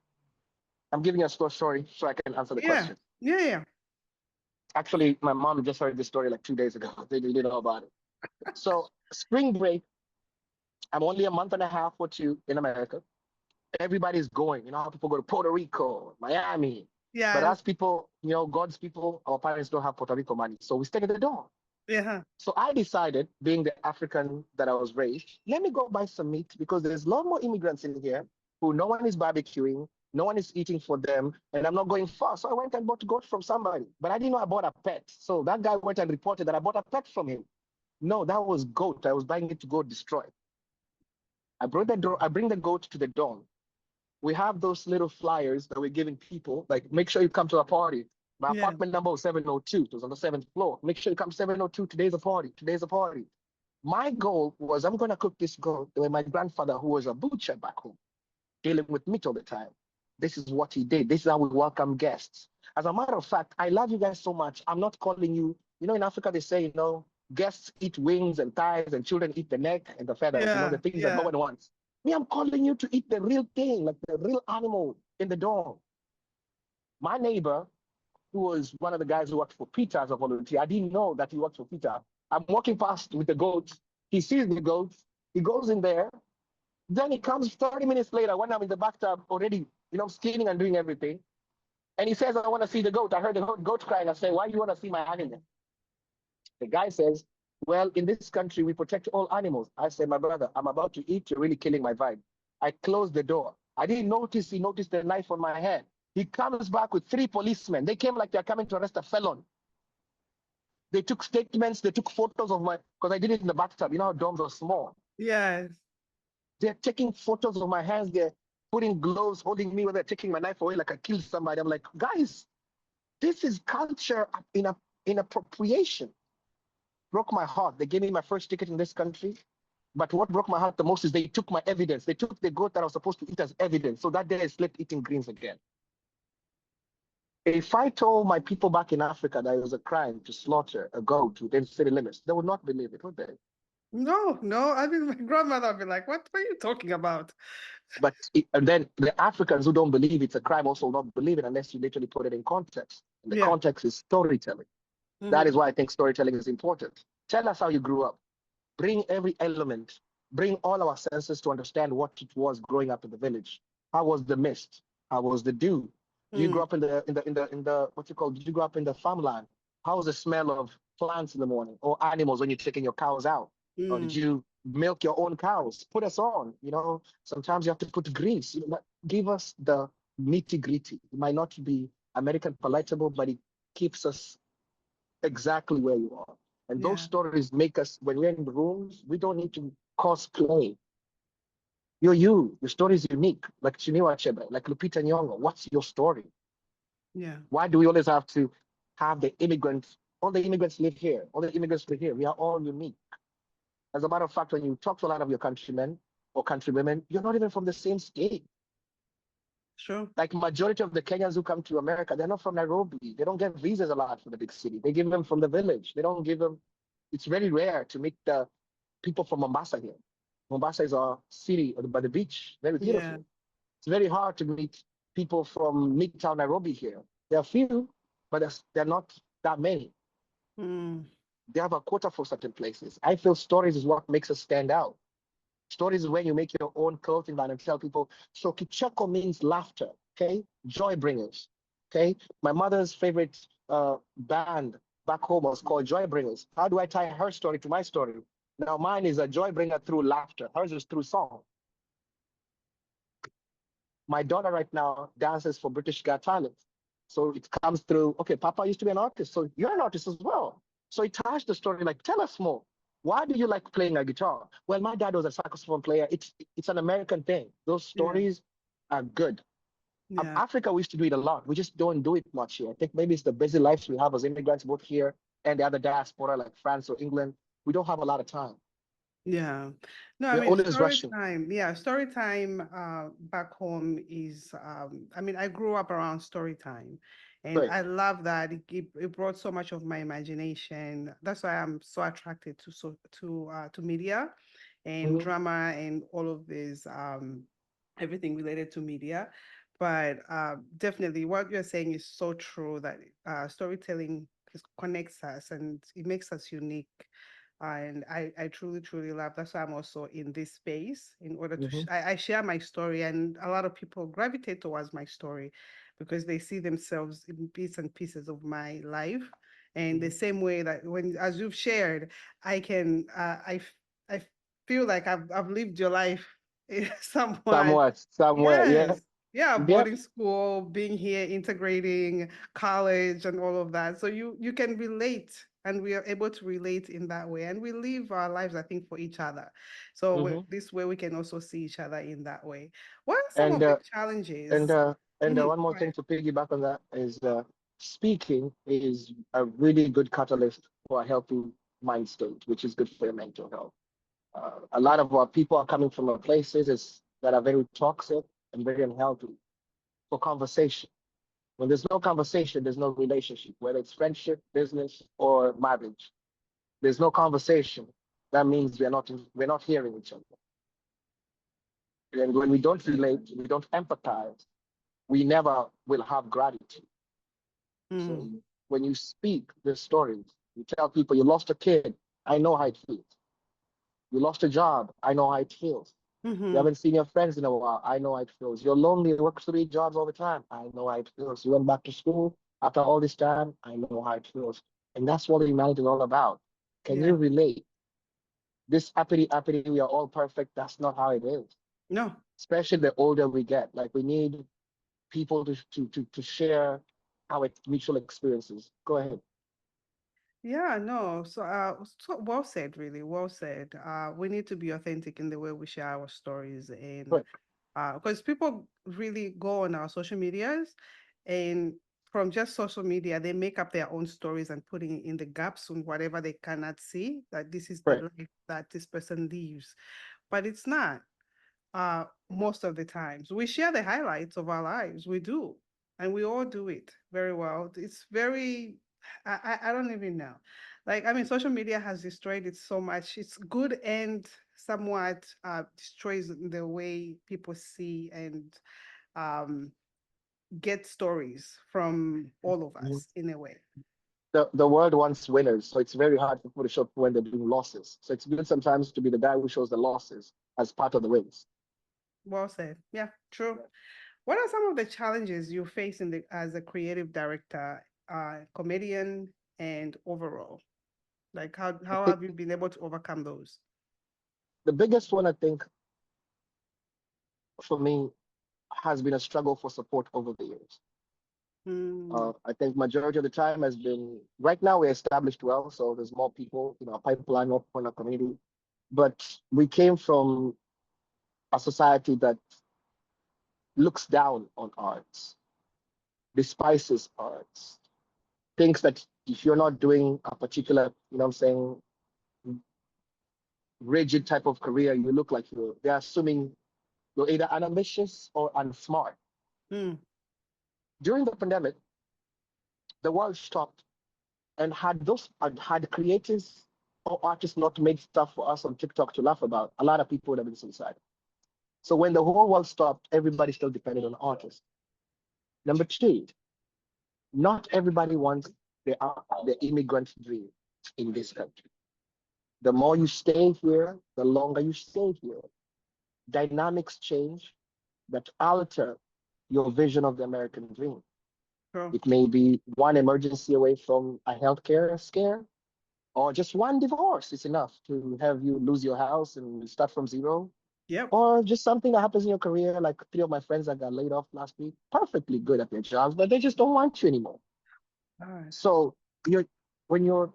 I'm giving you a story so I can answer the Yeah. question. Yeah. Actually, my mom just heard this story like 2 days ago. They didn't know about it. So spring break, I'm only a month and a half or two in America. Everybody's going. You know how people go to Puerto Rico, Miami. But Yes. as people, you know, God's people, our parents don't have Puerto Rico money. So we stay at the dorm. Yeah. So I decided, being the African that I was raised, let me go buy some meat because there's a lot more immigrants in here who no one is barbecuing, no one is eating for them, and I'm not going far. So I went and bought goat from somebody, but I didn't know I bought a pet. So that guy went and reported that I bought a pet from him. No, that was goat. I was buying it to go destroy. I bring the goat to the dorm. We have those little flyers that we're giving people, like make sure you come to a party. My Yeah. apartment number was 702. It was on the 7th floor. Make sure you come 702. Today's a party. Today's a party. My goal was I'm going to cook this goat the way my grandfather, who was a butcher back home, dealing with meat all the time. This is what he did. This is how we welcome guests. As a matter of fact, I love you guys so much. I'm not calling you, you know, in Africa, they say, you know, guests eat wings and thighs and children eat the neck and the feathers, you know, the Yeah. things that no Yeah. one wants. Me, I'm calling you to eat the real thing, like the real animal in the dorm. My neighbor, who was one of the guys who worked for PETA as a volunteer, I didn't know that he worked for PETA. I'm walking past with the goats. He sees the goats. He goes in there. Then he comes 30 minutes later when I'm in the bathtub already, you know, skinning and doing everything. And he says, I want to see the goat. I heard the goat crying. I say, why do you want to see my animal? The guy says, well, in this country, we protect all animals. I say, my brother, I'm about to eat. You're really killing my vibe. I closed the door. I didn't notice he noticed the knife on my hand. He comes back with 3 policemen. They came like they're coming to arrest a felon. They took statements. They took photos of my, because I did it in the bathtub. You know how dorms are small. Yes. They're taking photos of my hands. They're putting gloves, holding me when they're taking my knife away like I killed somebody. I'm like, guys, this is culture in appropriation. Broke my heart. They gave me my first ticket in this country. But what broke my heart the most is they took my evidence. They took the goat that I was supposed to eat as evidence. So that day I slept eating greens again. If I told my people back in Africa that it was a crime to slaughter a goat within city limits, they would not believe it, would they? No. I mean, my grandmother would be like, what are you talking about? And then the Africans who don't believe it's a crime also don't believe it unless you literally put it in context. And the Yeah. context is storytelling. That is why I think storytelling is important. Tell us how you grew up. Bring every element. Bring all our senses to understand what it was growing up in the village. How was the mist? How was the dew? Did you grow up in the what's it called? Did you grow up in the farmland? How was the smell of plants in the morning or animals when you're taking your cows out? Or did you milk your own cows? Put us on. You know, sometimes you have to put grease. You know, give us the nitty gritty. It might not be American palatable, but it keeps us exactly where you are. And those Yeah. stories make us, when we're in the rooms, we don't need to cosplay. You're you. Your story is unique. Like Chinua Achebe, like Lupita Nyong'o. What's your story? Yeah. Why do we always have to have the immigrants? All the immigrants live here. All the immigrants live here. We are all unique. As a matter of fact, when you talk to a lot of your countrymen or countrywomen, you're not even from the same state. Sure. Like majority of the Kenyans who come to America, they're not from Nairobi. They don't get visas a lot from the big city. They give them from the village. They don't give them. It's very rare to meet the people from Mombasa here. Mombasa is a city by the beach, very Yeah. beautiful. It's very hard to meet people from Midtown Nairobi here. There are few, but they're not that many. Mm. They have a quota for certain places. I feel stories is what makes us stand out. Stories is when you make your own clothing line and tell people. So Kicheko means laughter, okay? Joy bringers, okay? My mother's favorite band back home was called Joy Bringers. How do I tie her story to my story? Now mine is a joy bringer through laughter. Hers is through song. My daughter right now dances for British Got Talent. So it comes through, okay, Papa used to be an artist, so you're an artist as well. So it ties the story like, tell us more. Why do you like playing a guitar? Well, my dad was a saxophone player. It's an American thing. Those Yeah. stories are good. Yeah. Africa, we used to do it a lot. We just don't do it much here. I think maybe it's the busy lives we have as immigrants, both here and the other diaspora, like France or England. We don't have a lot of time. Yeah. No, I We're mean, always story rushing. time. Yeah, story time back home is I mean, I grew up around story time and Right. I love that. It brought so much of my imagination. That's why I'm so attracted to media and Mhm. drama and all of this everything related to media. But definitely what you're saying is so true that storytelling connects us and it makes us unique and I truly, truly love. That's why I'm also in this space in order to. Mhm. I share my story, and a lot of people gravitate towards my story because they see themselves in bits and pieces of my life. And the Mhm. same way that when, as you've shared, I can, I feel like I've lived your life somewhat. Somewhere, yeah. Yes. Yeah, Yep. boarding school, being here, integrating college and all of that. So you can relate and we are able to relate in that way. And we live our lives, I think, for each other. So Mhm. this way we can also see each other in that way. What are some And of the and challenges? uh, and Mhm, one more go thing ahead. to piggyback on that is speaking is a really good catalyst for a healthy mind state, which is good for your mental health. A lot of our people are coming from places that are very toxic and very unhealthy for conversation. When there's no conversation, there's no relationship, whether it's friendship, business, or marriage. There's no conversation. That means we're not hearing each other. And when we don't relate, we don't empathize, we never will have gratitude. So Mm, when you speak the stories, you tell people you lost a kid, I know how it feels. You lost a job, I know how it feels. You mm-hmm. haven't seen your friends in a while, I know how it feels. You're lonely, you work 3 jobs all the time, I know how it feels. You went back to school after all this time, I know how it feels. And that's what humanity is all about. Can Yeah. you relate? This uppity, we are all perfect. That's not how it is. No. Especially the older we get. Like we need people to share our mutual experiences. Go ahead. Yeah, no. So well said, really. Well said. We need to be authentic in the way we share our stories and Right, because people really go on our social medias and from just social media, they make up their own stories and putting in the gaps on whatever they cannot see that this is the right. life that this person lives. But it's not most of the times. We share the highlights of our lives. We do. And we all do it very well. It's very I don't even know. Like I mean, social media has destroyed it so much. It's good and somewhat destroys the way people see and um get stories from all of Mhm. us in a way. The world wants winners, so it's very hard for people to show up when they're doing losses. So it's good sometimes to be the guy who shows the losses as part of the wins. Well said. Yeah, true. What are some of the challenges you face in as a creative director, comedian, and overall? Like I how think have you been able to overcome those? the biggest one I think for me has been a struggle for support over the years. Mm, I think majority of the time has been right now we're established well, so there's more people, pipeline, more people in our community. But we came from a society that looks down on arts, despises arts, thinks that if you're not doing a particular, I'm saying, rigid type of career, you look like they're assuming you're either unambitious or unsmart. Mm. During the pandemic, the world stopped, and had creators or artists not made stuff for us on TikTok to laugh about, a lot of people would have been suicidal. So when the whole world stopped, everybody still depended on artists. Number two, not everybody wants the immigrant dream in this country. The more you stay here, the longer you stay here. Dynamics change that alter your vision of the American dream. True. It may be one emergency away from a healthcare scare, or just one divorce is enough to have you lose your house and start from zero. Yep. Or just something that happens in your career, like three of my friends that got laid off last week, perfectly good at their jobs, but they just don't want you anymore. All right. So you're when you're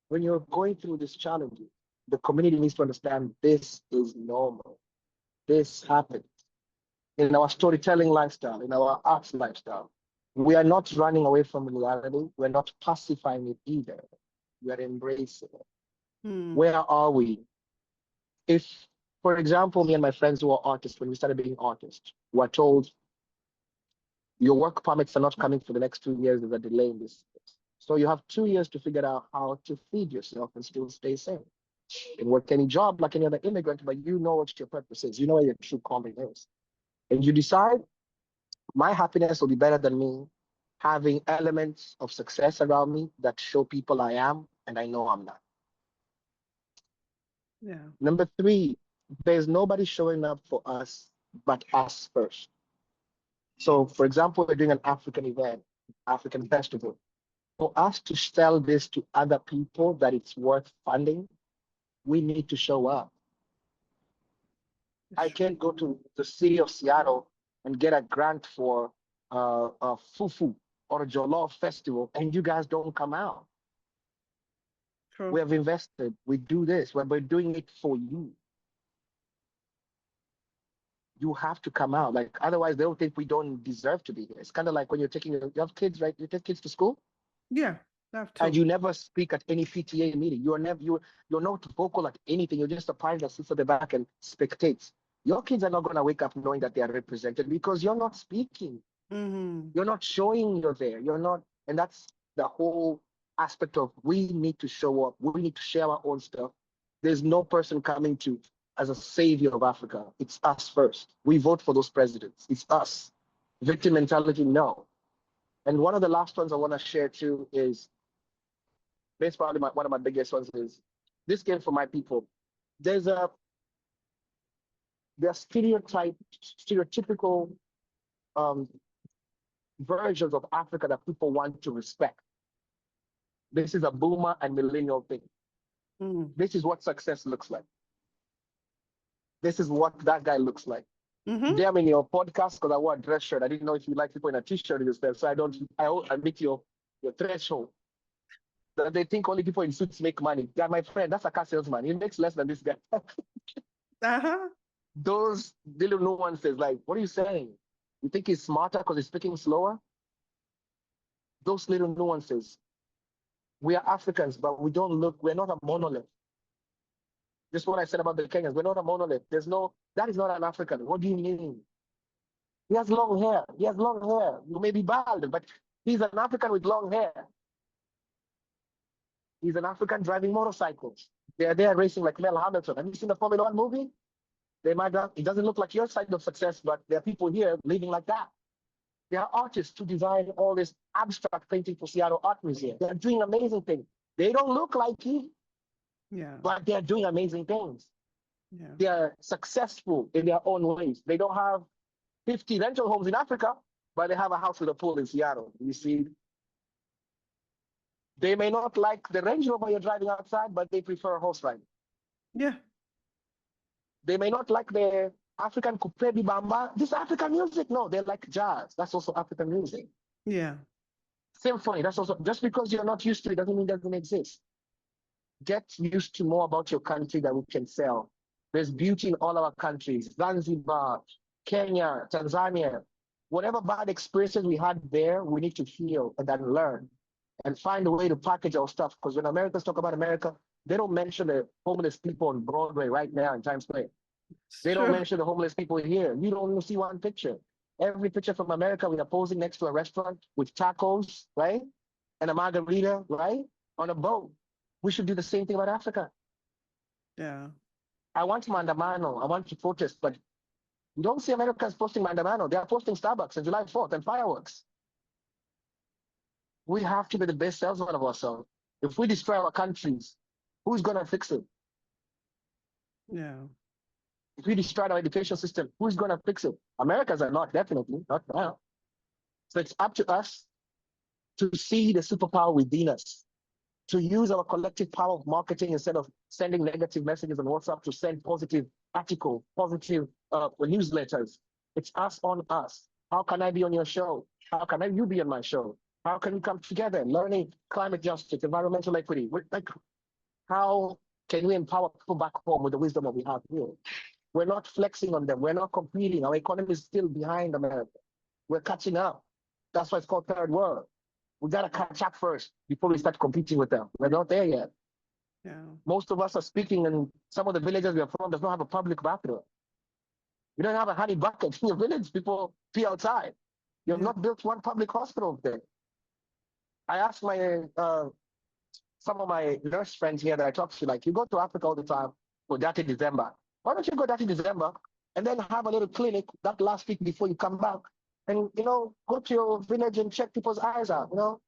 when you're going through this challenge, the community needs to understand this is normal. This happens in our storytelling lifestyle, in our arts lifestyle. We are not running away from reality. We're not pacifying it either. We are embracing it. Mm. Where are we? If, for example, me and my friends who are artists, when we started being artists, were told your work permits are not coming for the next 2 years, there's a delay in this. So you have 2 years to figure out how to feed yourself and still stay sane. You can work any job like any other immigrant, but you know what your purpose is. You know what your true calling is. And you decide my happiness will be better than me having elements of success around me that show people I am and I know I'm not. Yeah. Number three, there's nobody showing up for us but us first. So, for example, we're doing an African event, African festival. For us to sell this to other people that it's worth funding, we need to show up. It's I true. can't go to the city of Seattle and get a grant for a fufu or a Jollof Festival, and you guys don't come out. We True. have invested. We do this. We're doing it for you. You have to come out. Like otherwise, they'll think we don't deserve to be here. It's kind of like when you have kids, right? You take kids to school, Yeah. Have and to. you never speak at any PTA meeting. You're not vocal at anything. You're just a parent that sits at the back and spectates. Your kids are not going to wake up knowing that they are represented because you're not speaking. Mm-hmm. You're not showing you're there. You're not, and that's the whole aspect of we need to show up. We need to share our own stuff. There's no person coming to as a savior of Africa. It's us first. We vote for those presidents. It's us. Victim mentality, no. And one of the last ones I want to share too is this probably one of my biggest ones is this came from my people. There's a there's stereotypical um, versions of Africa that people want to respect. This is a boomer and millennial thing. Mm. This is what success looks like. This is what that guy looks like. Mm-hmm. Damn, in your podcast, because I wore a dress shirt. I didn't know if you like people in a t-shirt yourself, so I meet your threshold. That they think only people in suits make money. Yeah, my friend, that's a car salesman. He makes less than this guy. Uh-huh. Those little nuances, like, what are you saying? You think he's smarter because he's speaking slower? Those little nuances. We are Africans, but we're not a monolith. Just what I said about the Kenyans, we're not a monolith. That is not an African. What do you mean? He has long hair. He has long hair. You may be bald, but he's an African with long hair. He's an African driving motorcycles. They're there racing like Mel Hamilton. Have you seen the Formula One movie? They might not, it doesn't look like your side of success, but there are people here living like that. There are artists who design all this abstract painting for Seattle Art Museum. They're doing amazing things. They don't look like you, Yeah. but they're doing amazing things. Yeah. They're successful in their own ways. They don't have 50 rental homes in Africa, but they have a house with a pool in Seattle. You see, they may not like the Range Rover you're driving outside, but they prefer horse riding. Yeah. They may not like the African coupe bamba. This African music, no, they like jazz. That's also African music. Yeah. Symphony, that's also, just because you're not used to it doesn't mean it doesn't exist. Get used to more about your country that we can sell. There's beauty in all our countries, Zanzibar, Kenya, Tanzania. Whatever bad experiences we had there, we need to heal and then learn and find a way to package our stuff. Because when Americans talk about America, they don't mention the homeless people on Broadway right now in Times Square. It's They don't true. mention the homeless people here. You don't even see one picture. Every picture from America, we are posing next to a restaurant with tacos, right? And a margarita, right? On a boat. We should do the same thing about Africa. Yeah. I want Mandamano. I want to protest, but you don't see Americans posting Mandamano. They are posting Starbucks on July 4th and fireworks. We have to be the best salesman of ourselves. If we destroy our countries, who's going to fix it? Yeah. If we destroy our education system, who's going to fix it? Americans are not, definitely, not now. So it's up to us to see the superpower within us, to use our collective power of marketing instead of sending negative messages on WhatsApp, to send positive articles, positive newsletters. It's us on us. How can I be on your show? How can you be on my show? How can we come together, learning climate justice, environmental equity? Like, how can we empower people back home with the wisdom that we have here? We're not flexing on them. We're not competing. Our economy is still behind America. We're catching up. That's why it's called third world. We got to catch up first before we start competing with them. We're not there yet. Yeah. Most of us are speaking in some of the villages we are from does not have a public bathroom. You don't have a honey bucket in your village. People pee outside. You have not built one public hospital there. I asked my some of my nurse friends here that I talk to, like, you go to Africa all the time for Dirty December. Why don't you go Dirty December and then have a little clinic that last week before you come back? And, go to your village and check people's eyes out,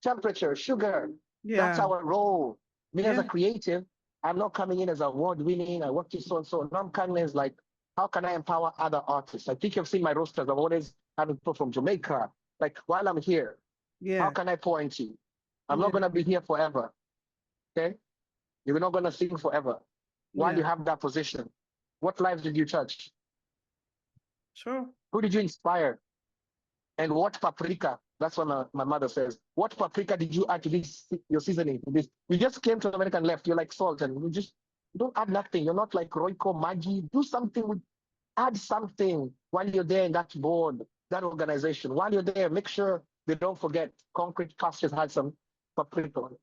temperature, sugar. That's Yeah. our role. Me as a Yeah. creative, I'm not coming in as award winning. I work to so and so. Now I'm coming in as like, how can I empower other artists? I think you've seen my rosters. I'm always having people from Jamaica. Like, while I'm here, how Yeah. can I pour into you? I'm not Yeah. going to be here forever. Okay? You're not going to sing forever. While you Yeah. have that position, what lives did you touch? Sure. Who did you inspire? And what paprika? That's what my mother says. What paprika did you add to this, your seasoning? To this? You just came to America and left. You're like salt, and you don't add nothing. You're not like Royco, Maggi. Do something with, add something while you're there in that board, that organization. While you're there, make sure they don't forget Concrete Pastures had some paprika on it.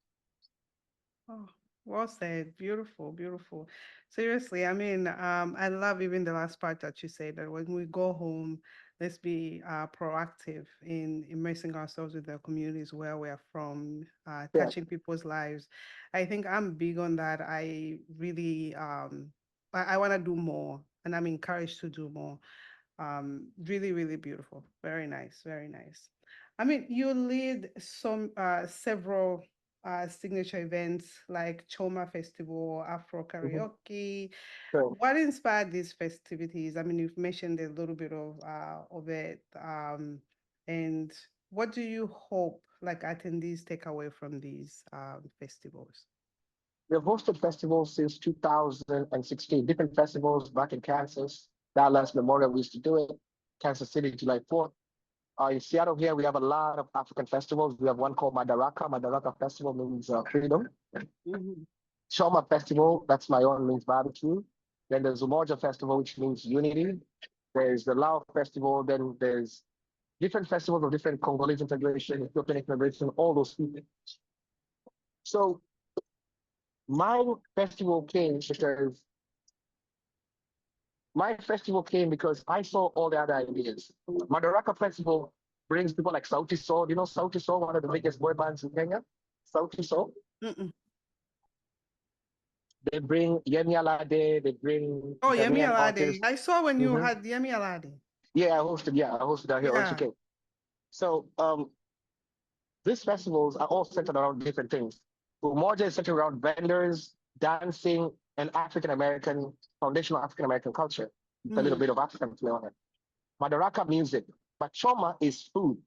Oh, well said. Beautiful, beautiful. Seriously, I mean, I love even the last part that you said that when we go home, let's be proactive in immersing ourselves with the communities where we are from, Yeah, touching people's lives. I think I'm big on that. I really, I want to do more, and I'm encouraged to do more. Really, really beautiful. Very nice, very nice. I mean, you lead some several signature events like Choma Festival, mhm, AfroKaraoke. sure. What inspired these festivities? I mean, you've mentioned a little bit of it. And what do you hope like attendees take away from these festivals? We have hosted festivals since 2016, different festivals back in Kansas, Dallas, Memorial, we used to do it, Kansas City, July 4th. In Seattle here, we have a lot of African festivals. We have one called Madaraka. Madaraka Festival means freedom. Mhm. Choma Festival, that's my own, means barbecue. Then there's Umoja Festival, which means unity. There's the Lao Festival. Then there's different festivals of different Congolese integration, Ethiopian integration, all those people. So my festival came because I saw all the other ideas. Madaraka Festival brings people like Sauti Sol. You know Sauti Sol, one of the biggest boy bands in Kenya? Sauti Sol. Mm-mm. They bring Yemi Alade, they bring Oh, Yemi Ghanaian Alade. artists. I saw when you Mhm. had Yemi Alade. Yeah, I hosted out here on Yeah. 2K. So these festivals are all centered around different things. Umoja is centered around vendors, dancing, and African American, foundational African American culture. It's a little Mm. bit of African flair on it. Madaraka music, but Choma is food.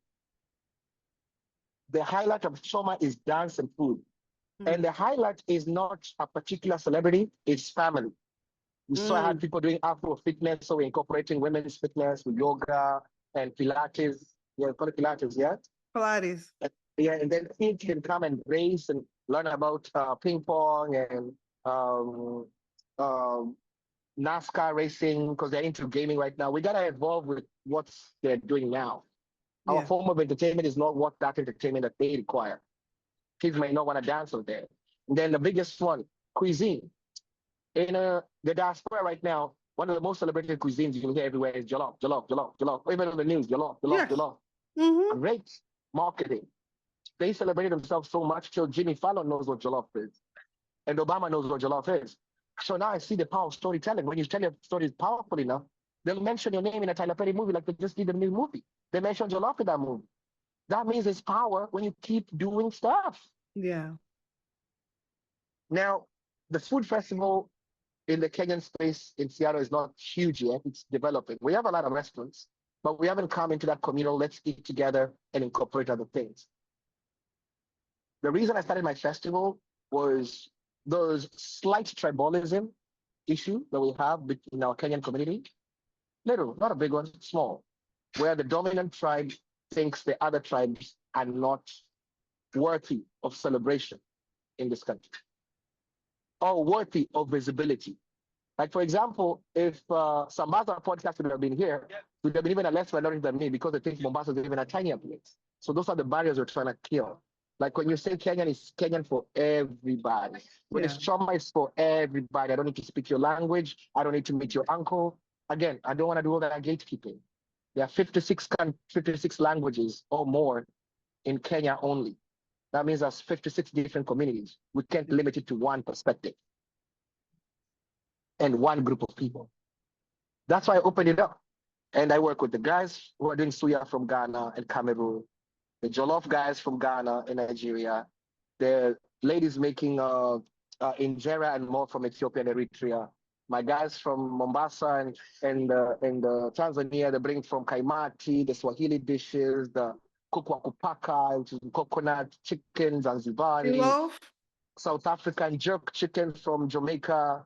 The highlight of Choma is dance and food. And Mm. the highlight is not a particular celebrity, it's family. You saw I had Mm. people doing Afro fitness, so we're incorporating women's fitness with yoga and Pilates. Yeah, call it Pilates, yeah? Pilates. Yeah, and then kids can come and race and learn about ping pong and um, um, NASCAR racing because they're into gaming right now. We gotta evolve with what they're doing now. Our Yeah. form of entertainment is not what that entertainment that they require. Kids may not want to dance out there. And then the biggest one, cuisine. In the diaspora right now, One of the most celebrated cuisines you can hear everywhere is jollof, jollof, jollof, jollof. Or even on the news, jollof, jollof, Yes. jollof. Mm-hmm. Great marketing. They celebrated themselves so much till Jimmy Fallon knows what jollof is, and Obama knows what jollof is. So now I see the power of storytelling. When you tell your stories powerful enough, they'll mention your name in a Tyler Perry movie like they just did a new movie. They mentioned jollof in that movie. That means there's power when you keep doing stuff. Yeah. Now, the food festival in the Kenyan space in Seattle is not huge yet. It's developing. We have a lot of restaurants, but we haven't come into that communal, let's eat together and incorporate other things. The reason I started my festival was those slight tribalism issue that we have in our Kenyan community. Little, not a big one, small, where the dominant tribe thinks the other tribes are not worthy of celebration in this country or worthy of visibility. Like, for example, if Sambaza podcast would have been here, would have been even a less minority than me because they think Mombasa is even a tinier place. So those are the barriers we're trying to kill. Like when you say Kenyan, it's Kenyan for everybody. When Yeah. it's Choma, it's for everybody. I don't need to speak your language. I don't need to meet your uncle. Again, I don't want to do all that gatekeeping. There are 56 languages or more in Kenya only. That means there's 56 different communities. We can't limit it to one perspective and one group of people. That's why I opened it up. And I work with the guys who are doing suya from Ghana and Cameroon, the Jollof guys from Ghana and Nigeria, the ladies making injera and more from Ethiopia and Eritrea. My guys from Mombasa and Tanzania, they bring from kaimati, the Swahili dishes, the kukwa kupaka, which is coconut chicken, Zanzibari, Love. South African jerk chicken from Jamaica,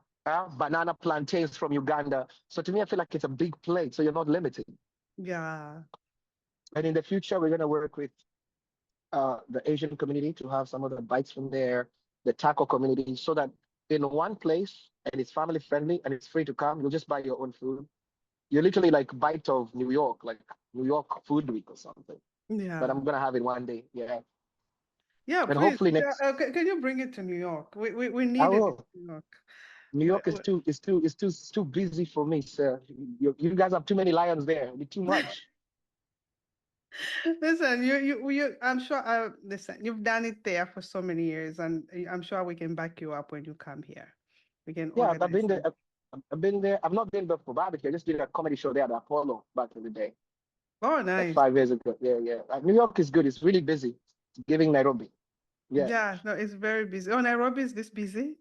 banana plantains from Uganda. So to me, I feel like it's a big plate, so you're not limited. Yeah. And in the future, we're going to work with the Asian community to have some of the bites from there, the taco community, so that in one place and it's family friendly and it's free to come, you'll just buy your own food. You're literally like bite of New York, like New York Food Week or something. Yeah. But I'm gonna have it one day, yeah. Yeah, And please. hopefully Yeah, next, can you bring it to New York? We I need it in will. New York. New York is We- too busy for me, sir. You guys have too many lions there. It'd be too much. Listen, I'm sure, listen, you've done it there for so many years, and I'm sure we can back you up when you come here. We can Yeah, I've organize been there. something. I've been there. I've not been there for barbecue. I just did a comedy show there at Apollo back in the day, Oh, like nice. 5 years ago. Yeah, yeah. New York is good. It's really busy. It's giving Nairobi. Yeah, Yeah, no, it's very busy. Oh, Nairobi is this busy?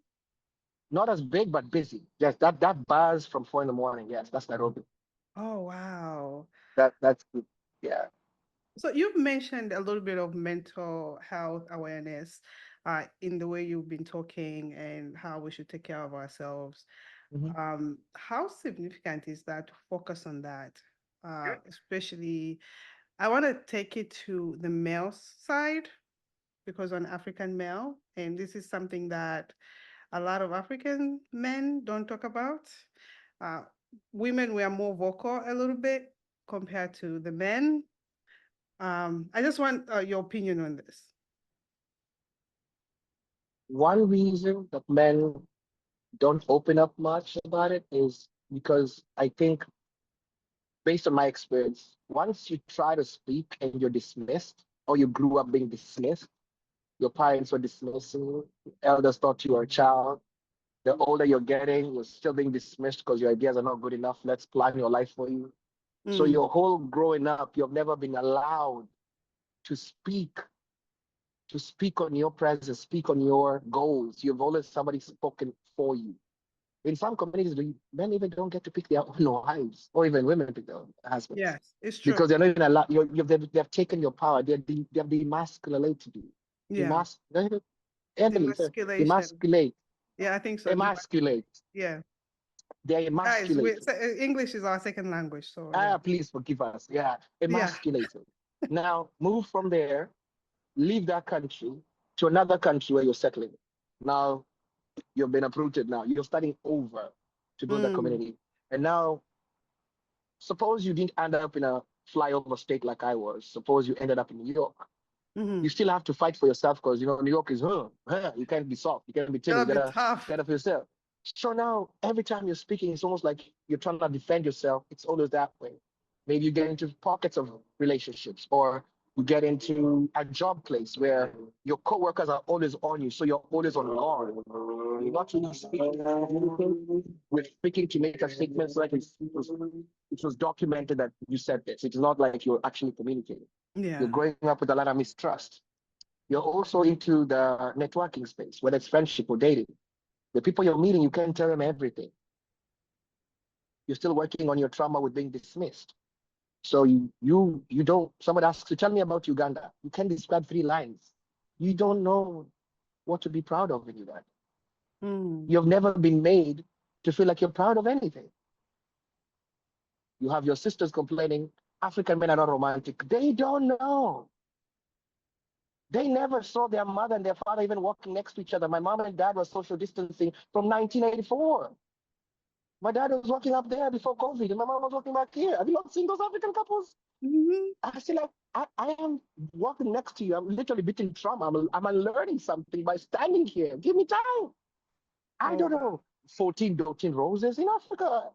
not as big, but busy. Yes, that buzz from 4 in the morning. Yes, that's Nairobi. Oh, wow. That's good. Yeah. So you've mentioned a little bit of mental health awareness in the way you've been talking and how we should take care of ourselves. Mhm. How significant is that to focus on that? Especially, I want to take it to the male side because I'm African male, and this is something that a lot of African men don't talk about. Uh, Women were more vocal a little bit compared to the men. I just want your opinion on this. One reason that men don't open up much about it is because I think, based on my experience, once you try to speak and you're dismissed, or you grew up being dismissed, your parents were dismissing you, elders thought you were a child. The older you're getting, you're still being dismissed because your ideas are not good enough. Let's plan your life for you. So Mm, your whole growing up, you've never been allowed to speak on your presence, speak on your goals. You've always somebody spoken for you. In some communities, men even don't get to pick their own wives, or even women pick their own husbands, yes, it's true. because they're not even allowed. They've taken your power. They've demasculated you. Yeah, Emily, sorry, demasculation. demasculate, Yeah, I think so. emasculate. Yeah, They're guys, emasculated. English is our second language, so yeah. Please forgive us. Yeah, Yeah, emasculated. Now move from there, leave that country to another country where you're settling. Now you've been uprooted. Now you're starting over to build a mm, community. And now, suppose you didn't end up in a flyover state like I was. Suppose you ended up in New York. mm-hmm. You still have to fight for yourself because New York is, you can't be soft, you can't be timid, That'll you be gotta tough. stand up for yourself. So now every time you're speaking, it's almost like you're trying to defend yourself. It's always that way. Maybe you get into pockets of relationships, or you get into a job place where your coworkers are always on you, so you're always on guard. You're not really speaking. We're speaking to make a statement so like it was documented that you said this. It's not like you're actually communicating. You're Yeah. growing up with a lot of mistrust. You're also into the networking space, whether it's friendship or dating. The people you're meeting, you can't tell them everything. You're still working on your trauma with being dismissed. So you don't. Somebody asks you, tell me about Uganda. You can describe 3 lines. You don't know what to be proud of in Uganda. Mm. You've never been made to feel like you're proud of anything. You have your sisters complaining African men are not romantic. They don't know. They never saw their mother and their father even walking next to each other. My mom and dad were social distancing from 1984. My dad was walking up there before COVID, and my mom was walking back here. Have you not seen those African couples? Mhm. I feel like I am walking next to you. I'm literally beating trauma. I'm unlearning something by standing here. Give me time. I Oh, don't know. 14 doting roses in Africa.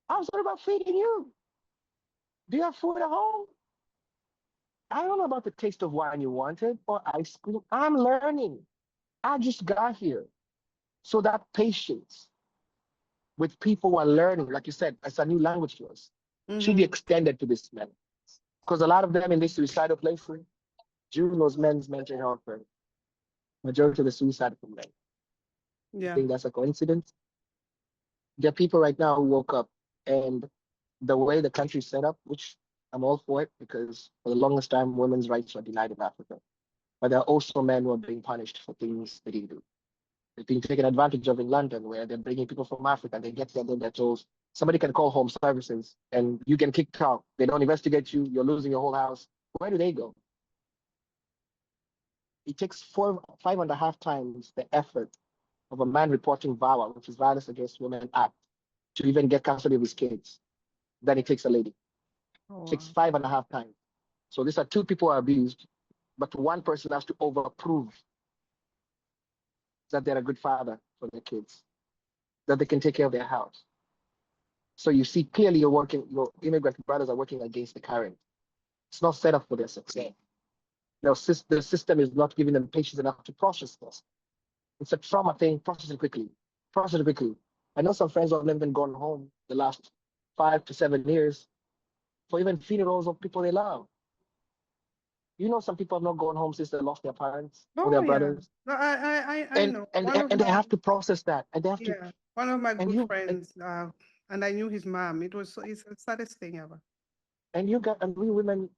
I'm sorry about feeding you. Do you have food at home? I don't know about the taste of wine you wanted or ice cream. I'm learning. I just got here. So that patience with people who are learning, like you said, it's a new language to us, should be mhm. extended to this men. Because a lot of them in these suicidal places, June was men's mental health. Majority of the suicide from men. You Yeah. think that's a coincidence? There are people right now who woke up, and the way the country's set up, which I'm all for it, because for the longest time women's rights were denied in Africa. But there are also men who are being punished for things they didn't do. They're being taken advantage of in London, where they're bringing people from Africa. They get there, then they're told somebody can call home services and you get kicked out. They don't investigate you. You're losing your whole house. Where do they go? It takes 5.5 times the effort of a man reporting VAWA, which is Violence Against Women Act, to even get custody of his kids than it takes a lady. Oh, It takes wow. 5.5 times. So these are two people are abused, but one person has to overprove that they're a good father for their kids, that they can take care of their house. So you see clearly your immigrant brothers are working against the current. It's not set up for their success. The system is not giving them patience enough to process this. It's a trauma thing, process it quickly. Process it quickly. I know some friends who have never even gone home the last 5 to 7 years for even funerals of people they love. You know, some people have not gone home since they lost their parents or Oh, their yeah. brothers. No, I And know. and One of and they my, have to process that. And they have to yeah, one of my and good you friends, and I knew his mom. It's the saddest thing ever. and we women,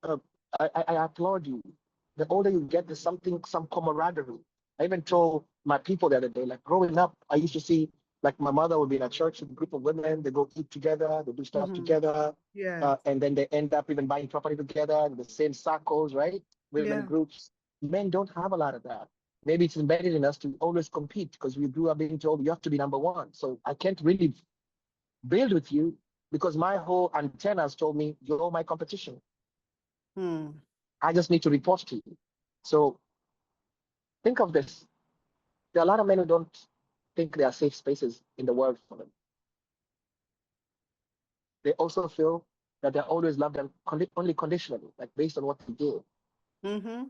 I applaud you. The older you get, there's some camaraderie. I even told my people the other day, like growing up, I used to see like my mother would be in a church with a group of women. They go eat together, they do stuff Hmm. together, Yeah. and then they end up even buying property together in the same circles, right? Women Yeah. groups. Men don't have a lot of that. Maybe it's embedded in us to always compete because we grew up being told you have to be number one. So I can't really build with you because my whole antennas told me you're my competition. Hmm. I just need to report to you. So think of this. There are a lot of men who don't think there are safe spaces in the world for them. They also feel that they're always loved and only conditionally, like based on what they do. Mm-hmm.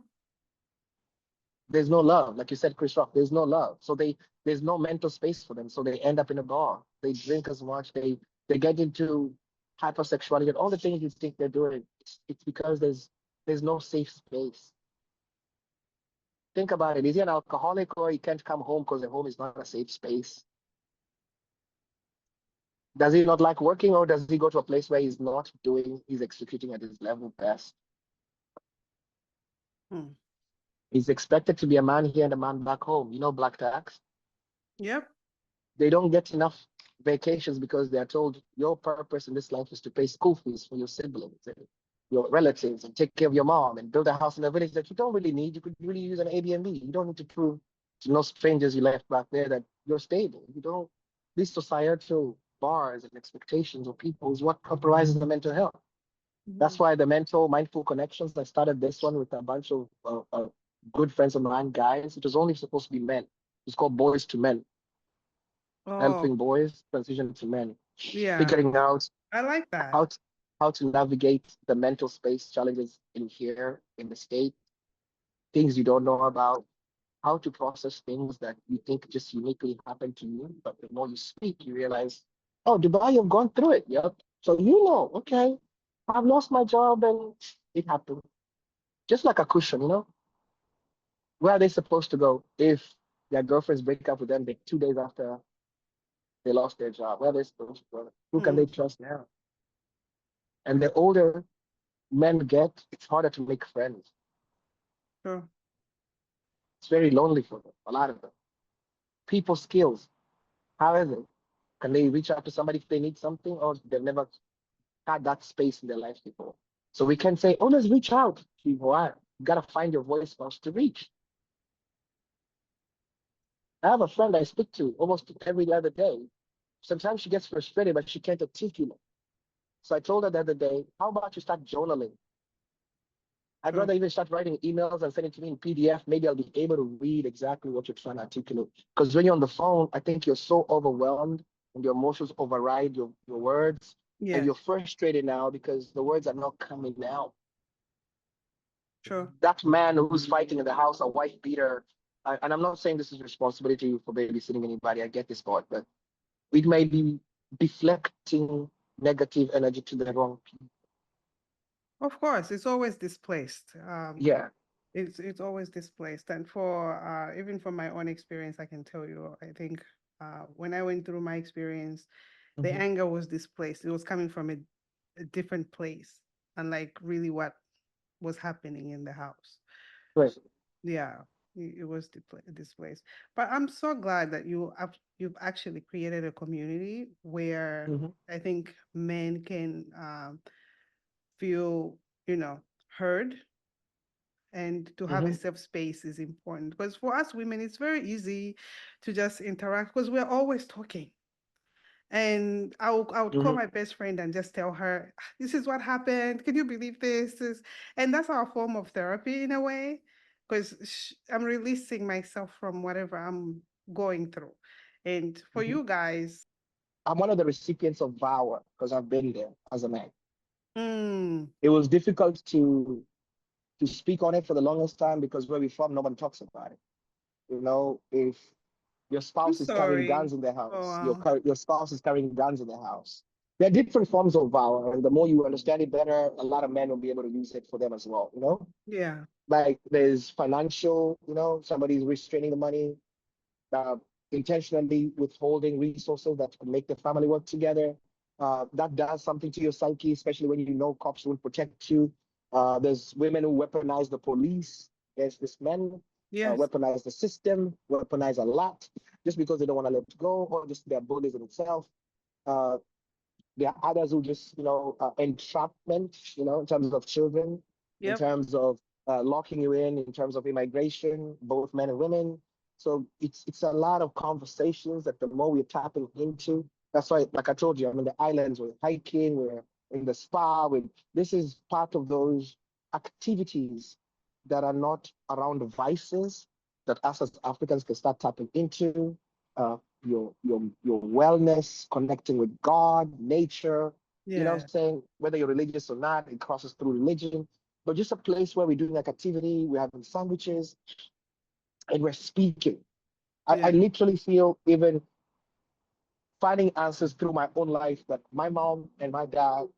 There's no love, like you said, Chris Rock. There's no love, so there's no mental space for them. So they end up in a bar. They drink as much. They get into hypersexuality and all the things you think they're doing. It's because there's no safe space. Think about it. Is he an alcoholic or he can't come home because the home is not a safe space? Does he not like working or does he go to a place where he's executing at his level best? Hmm. He's expected to be a man here and a man back home. You know, black tax. Yep. They don't get enough vacations because they're told your purpose in this life is to pay school fees for your siblings and your relatives and take care of your mom and build a house in a village that you don't really need. You could really use an Airbnb. You don't need to prove to no strangers you left back there that you're stable. You don't. These societal bars and expectations of people is what compromises the mental health. That's Mhm. why the mental mindful connections. I started this one with a bunch of good friends of mine, guys. It was only supposed to be men. It's called Boys to Men. Oh, helping boys transition to men, yeah. figuring out I like that. how to, how to navigate the mental space challenges in here in the state, things you don't know about, how to process things that you think just uniquely happen to you, but the more you speak, you realize, oh, Dubai, you've gone through it. Yep. So you know, okay, I've lost my job and it happened. Just like a cushion, where are they supposed to go if their girlfriends break up with them 2 days after they lost their job? Where are they supposed to go? Who can Hmm. they trust now? And the older men get, it's harder to make friends. Sure. It's very lonely for them, a lot of them. People skills, how is it? Can they reach out to somebody if they need something, or they've never had that space in their life before? So we can say, oh, let's reach out. You gotta find your voice first to reach. I have a friend I speak to almost every other day. Sometimes she gets frustrated, but she can't articulate. So I told her the other day, how about you start journaling? I'd Sure. rather even start writing emails and send it to me in PDF. Maybe I'll be able to read exactly what you're trying to articulate. Because when you're on the phone, I think you're so overwhelmed and your emotions override your words. And Yes. you're frustrated now because the words are not coming out. Sure. That man who's fighting in the house, a wife beater, and I'm not saying this is responsibility for babysitting anybody. I get this part, but it may be deflecting negative energy to the wrong people. Of course, it's always displaced. Yeah. It's always displaced. And for even from my own experience, I can tell you, I think when I went through my experience, the Mhm. anger was displaced. It was coming from a different place, unlike really what was happening in the house. Right. Yeah, it was displaced. But I'm so glad that you've actually created a community where Mhm. I think men can feel, you know, heard, and to have a Mhm. safe space is important because for us women it's very easy to just interact because we're always talking. And I would call Mhm. my best friend and just tell her, "Ah, this is what happened. Can you believe this?" And that's our form of therapy in a way, because I'm releasing myself from whatever I'm going through. And for Mhm. you guys, I'm one of the recipients of VAWA because I've been there as a man. mm, It was difficult to speak on it for the longest time because where we're from, nobody talks about it. If your I'm spouse is carrying sorry. guns in the Oh, house, wow. your spouse is carrying guns in the house. There are different forms of VAWA, and the more you understand it better, a lot of men will be able to use it for them as well. Yeah. Like there's financial, somebody's restraining the money, uh, intentionally withholding resources that can make the family work together. That does something to your psyche, especially when you know cops won't protect you. There's women who weaponize the police. There's this men Yes. weaponize the system, weaponize a lot just because they don't want to let it go or just their bullies in itself. Uh, there are others who just, entrapment, in terms of children, in Yep. terms of locking you in terms of immigration, both men and women. So it's a lot of conversations that the more we're tapping into, that's why, like I told you, I'm in the islands, we're hiking, we're in the spa. This is part of those activities that are not around the vices that us as Africans can start tapping into. Uh, your wellness, connecting with God, nature, Yeah. saying whether you're religious or not, it crosses through religion. But just a place where we're doing like activity, we're having sandwiches, and we're speaking. I Yeah. literally feel even finding answers through my own life that my mom and my dad,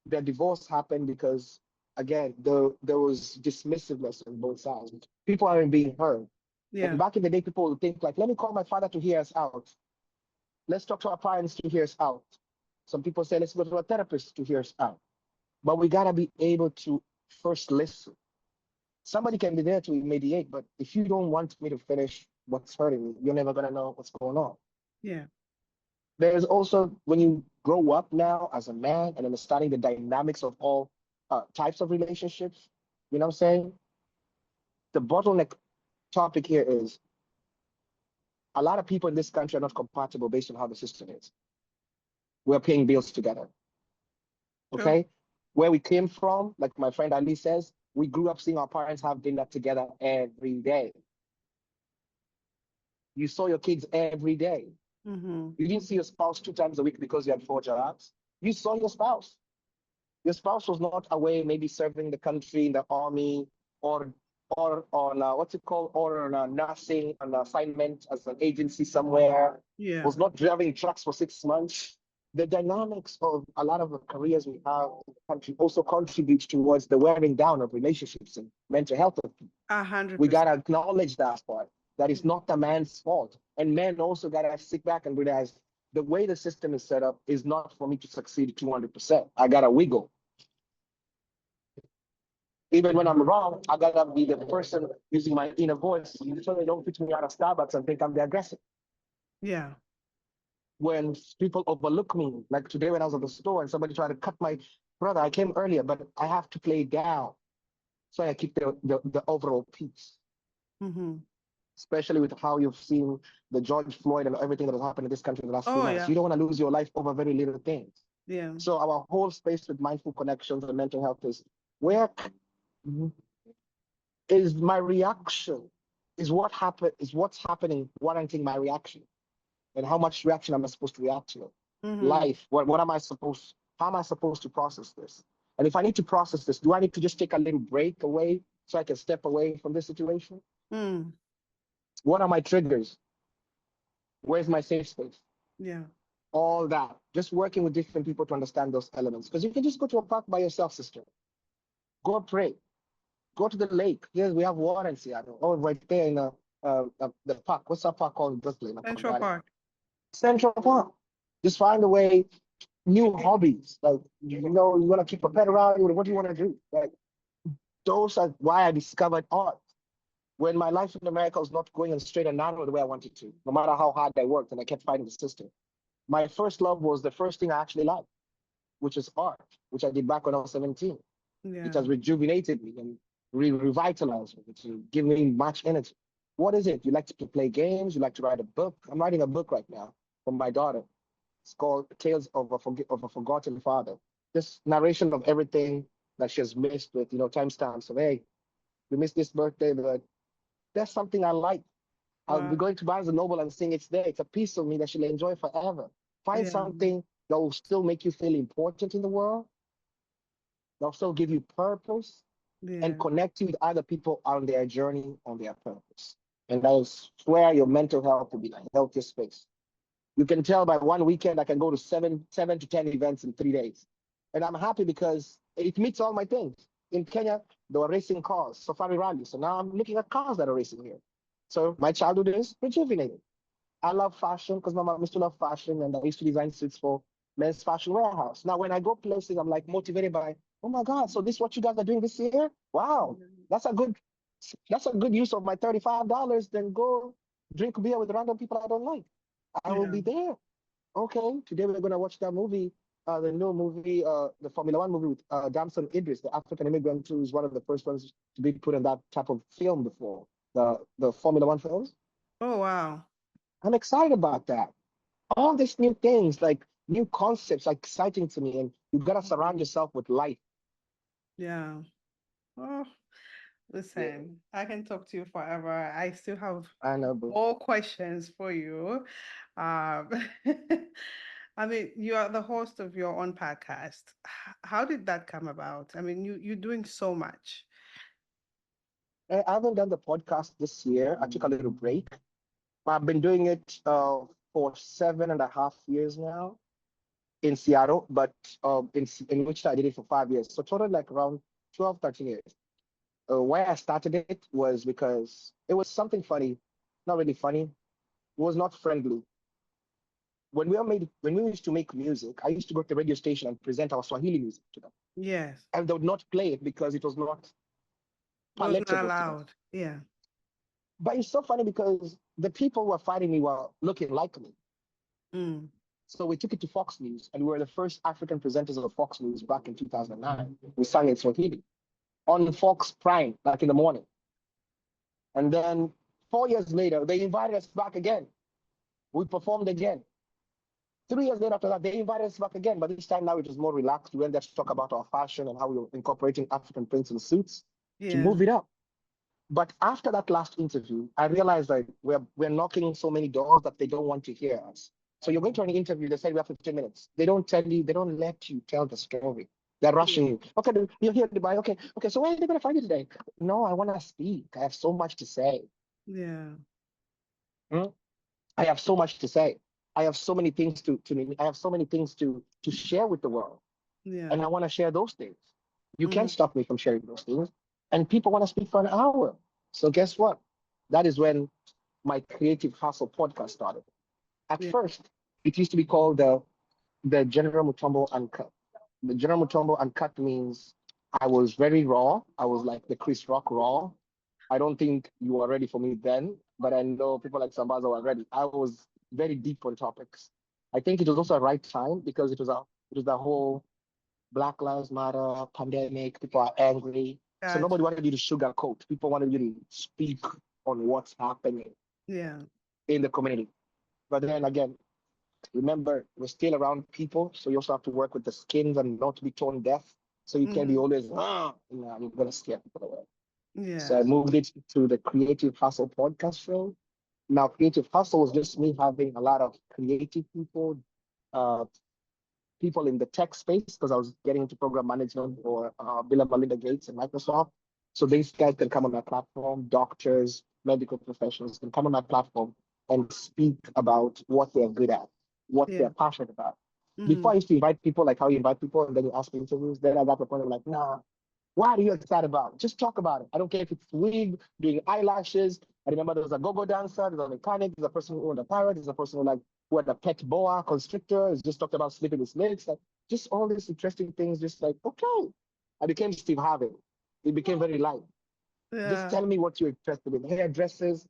their divorce happened because again, there was dismissiveness on both sides. People aren't being heard. And Yeah. back in the day, people would think like, let me call my father to hear us out. Let's talk to our parents to hear us out. Some people say, let's go to a therapist to hear us out. But we got to be able to first listen. Somebody can be there to mediate, but if you don't want me to finish what's hurting me, you're never going to know what's going on. Yeah. There's also, when you grow up now as a man and understanding the dynamics of all types of relationships, you know what I'm saying? The bottleneck topic here is a lot of people in this country are not compatible based on how the system is. We're paying bills together. Sure. Okay, where we came from, like my friend Ali says, we grew up seeing our parents have dinner together every day. You saw your kids every day. Mm-hmm. You didn't see your spouse 2 times a week because you had 4 jobs. You saw your spouse. Your spouse was not away, maybe serving the country in the army or on what's it called, or on a nursing, an assignment as an agency somewhere. Yeah. Was not driving trucks for 6 months. The dynamics of a lot of the careers we have in the country also contributes towards the wearing down of relationships and mental health of people. We 100%. gotta acknowledge that part. That is not the man's fault. And men also gotta sit back and realize the way the system is set up is not for me to succeed 200%. I gotta wiggle. Even when I'm wrong, I gotta be the person using my inner voice so they don't put me out of Starbucks and think I'm the aggressor. Yeah. When people overlook me, like today when I was at the store and somebody tried to cut my brother, I came earlier, but I have to play down so I keep the overall peace. Mm-hmm. Especially with how you've seen the George Floyd and everything that has happened in this country in the last few Oh, months. yeah. You don't want to lose your life over very little things. Yeah. So our whole space with mindful connections and mental health is where is my reaction? Is what's happening warranting my reaction? And how much reaction am I supposed to react to? Mm-hmm. Life, what am I supposed, how am I supposed to process this? And if I need to process this, do I need to just take a little break away so I can step away from this situation? Mm. What are my triggers? Where's my safe space? Yeah. All that. Just working with different people to understand those elements. Because you can just go to a park by yourself, sister. Go pray. Go to the lake. Here we have water in Seattle. Oh, right there in the park. What's that park called in Brooklyn? I Central forgot it. Park. Central Park. Just find a way, new hobbies. Like, you want to keep a pet around you. What do you want to do? Like, those are why I discovered art. When my life in America was not going on straight and narrow the way I wanted to, no matter how hard I worked and I kept fighting the system. My first love was the first thing I actually liked, which is art, which I did back when I was 17. Yeah. It has rejuvenated me and revitalized me to give me much energy. What is it? You like to play games? You like to write a book? I'm writing a book right now for my daughter. It's called Tales of a Forgotten Father. This narration of everything that she has missed with, timestamps of, hey, we missed this birthday, but that's something I like. I'll be Wow. going to Barnes and Noble and saying it's there. It's a piece of me that she'll enjoy forever. Find Yeah. something that will still make you feel important in the world, that will still give you purpose Yeah. and connect you with other people on their journey, on their purpose. And I swear your mental health will be a healthier space. You can tell by one weekend I can go to seven to 10 events in 3 days. And I'm happy because it meets all my things. In Kenya, they were racing cars, safari rallies. So now I'm looking at cars that are racing here. So my childhood is rejuvenated. I love fashion because my mom used to love fashion and I used to design suits for Men's Fashion Warehouse. Now, when I go places, I'm like motivated by, oh my God, so this is what you guys are doing this year? Wow, that's a good use of my $35. Then go drink beer with random people I don't like. I will Yeah. be there. Okay, today we're gonna watch that movie, the new movie, the Formula One movie with Damson Idris, the African immigrant who is one of the first ones to be put in that type of film before, the Formula One films. Oh, wow. I'm excited about that. All these new things, like new concepts, are exciting to me, and you gotta surround yourself with light. Yeah. Oh, Yeah, listen, I can talk to you forever. I still have I know, but more questions for you. Um, I mean, you are the host of your own podcast. How did that come about? I mean, you're doing so much. I haven't done the podcast this year. I took a little break. I've been doing it for 7.5 years now in Seattle, but in which I did it for 5 years. So total like around 12, 13 years. Why I started it was because it was something funny, not really funny. It was not friendly. When we used to make music, I used to go to the radio station and present our Swahili music to them, Yes. and they would not play it because it was not It was not palatable to them. allowed. Yeah. But it's so funny because the people who were fighting me were looking like me. Mm. So we took it to Fox News, and we were the first African presenters of Fox News back in 2009. We sang in Swahili on Fox Prime, like in the morning. And then 4 years later, they invited us back again. We performed again. 3 years later after that, they invited us back again, but this time now it was more relaxed. We went there to talk about our fashion and how we were incorporating African prints and suits to Yeah. move it up. But after that last interview, I realized that we're knocking so many doors that they don't want to hear us. So you're going to an interview, they say we have 15 minutes. They don't tell you, they don't let you tell the story. They're rushing you. Okay, you're here, Dubai. Okay, okay. So where are they going to find you today? No, I want to speak. I have so much to say. Yeah. Hmm? I have so much to say. I have so many things I have so many things to share with the world. Yeah. And I want to share those things. You Mm-hmm. can't stop me from sharing those things. And people want to speak for an hour. So guess what? That is when my Creative Hustle podcast started. At Yeah. first, it used to be called the General Mutombo Uncut. The General Mutombo Uncut means I was very raw. I was like the Chris Rock raw. I don't think you were ready for me then, but I know people like Sambaza were ready. I was very deep on topics. I think it was also a right time because it was the whole Black Lives Matter pandemic. People are angry, so Gotcha. nobody wanted you to sugarcoat. People wanted you to speak on what's happening Yeah. in the community. But then again, remember, we're still around people, so you also have to work with the skins and not be tone deaf. So you can't be Mm-hmm. always, you're gonna scare people away. So I Yeah. moved it to the Creative Hustle podcast show. Now, Creative Hustle was just me having a lot of creative people, uh, people in the tech space, because I was getting into program management for Bill and Melinda Gates and Microsoft. So these guys can come on my platform, doctors, medical professionals can come on my platform and speak about what they're good at, what Yeah. they're passionate about. Mm-hmm. Before I used to invite people, like how you invite people, and then you ask for interviews. Then I got to the point of like, nah, what are you excited about? Just talk about it. I don't care if it's wig, doing eyelashes. I remember there was a go-go dancer, there's a mechanic, there's a person who owned a pirate, there's a person who had a pet boa constrictor, has just talked about sleeping with snakes, like just all these interesting things, just like, okay. I became Steve Harvey. It became very light. Just Yeah. tell me what you're interested in. Hairdressers.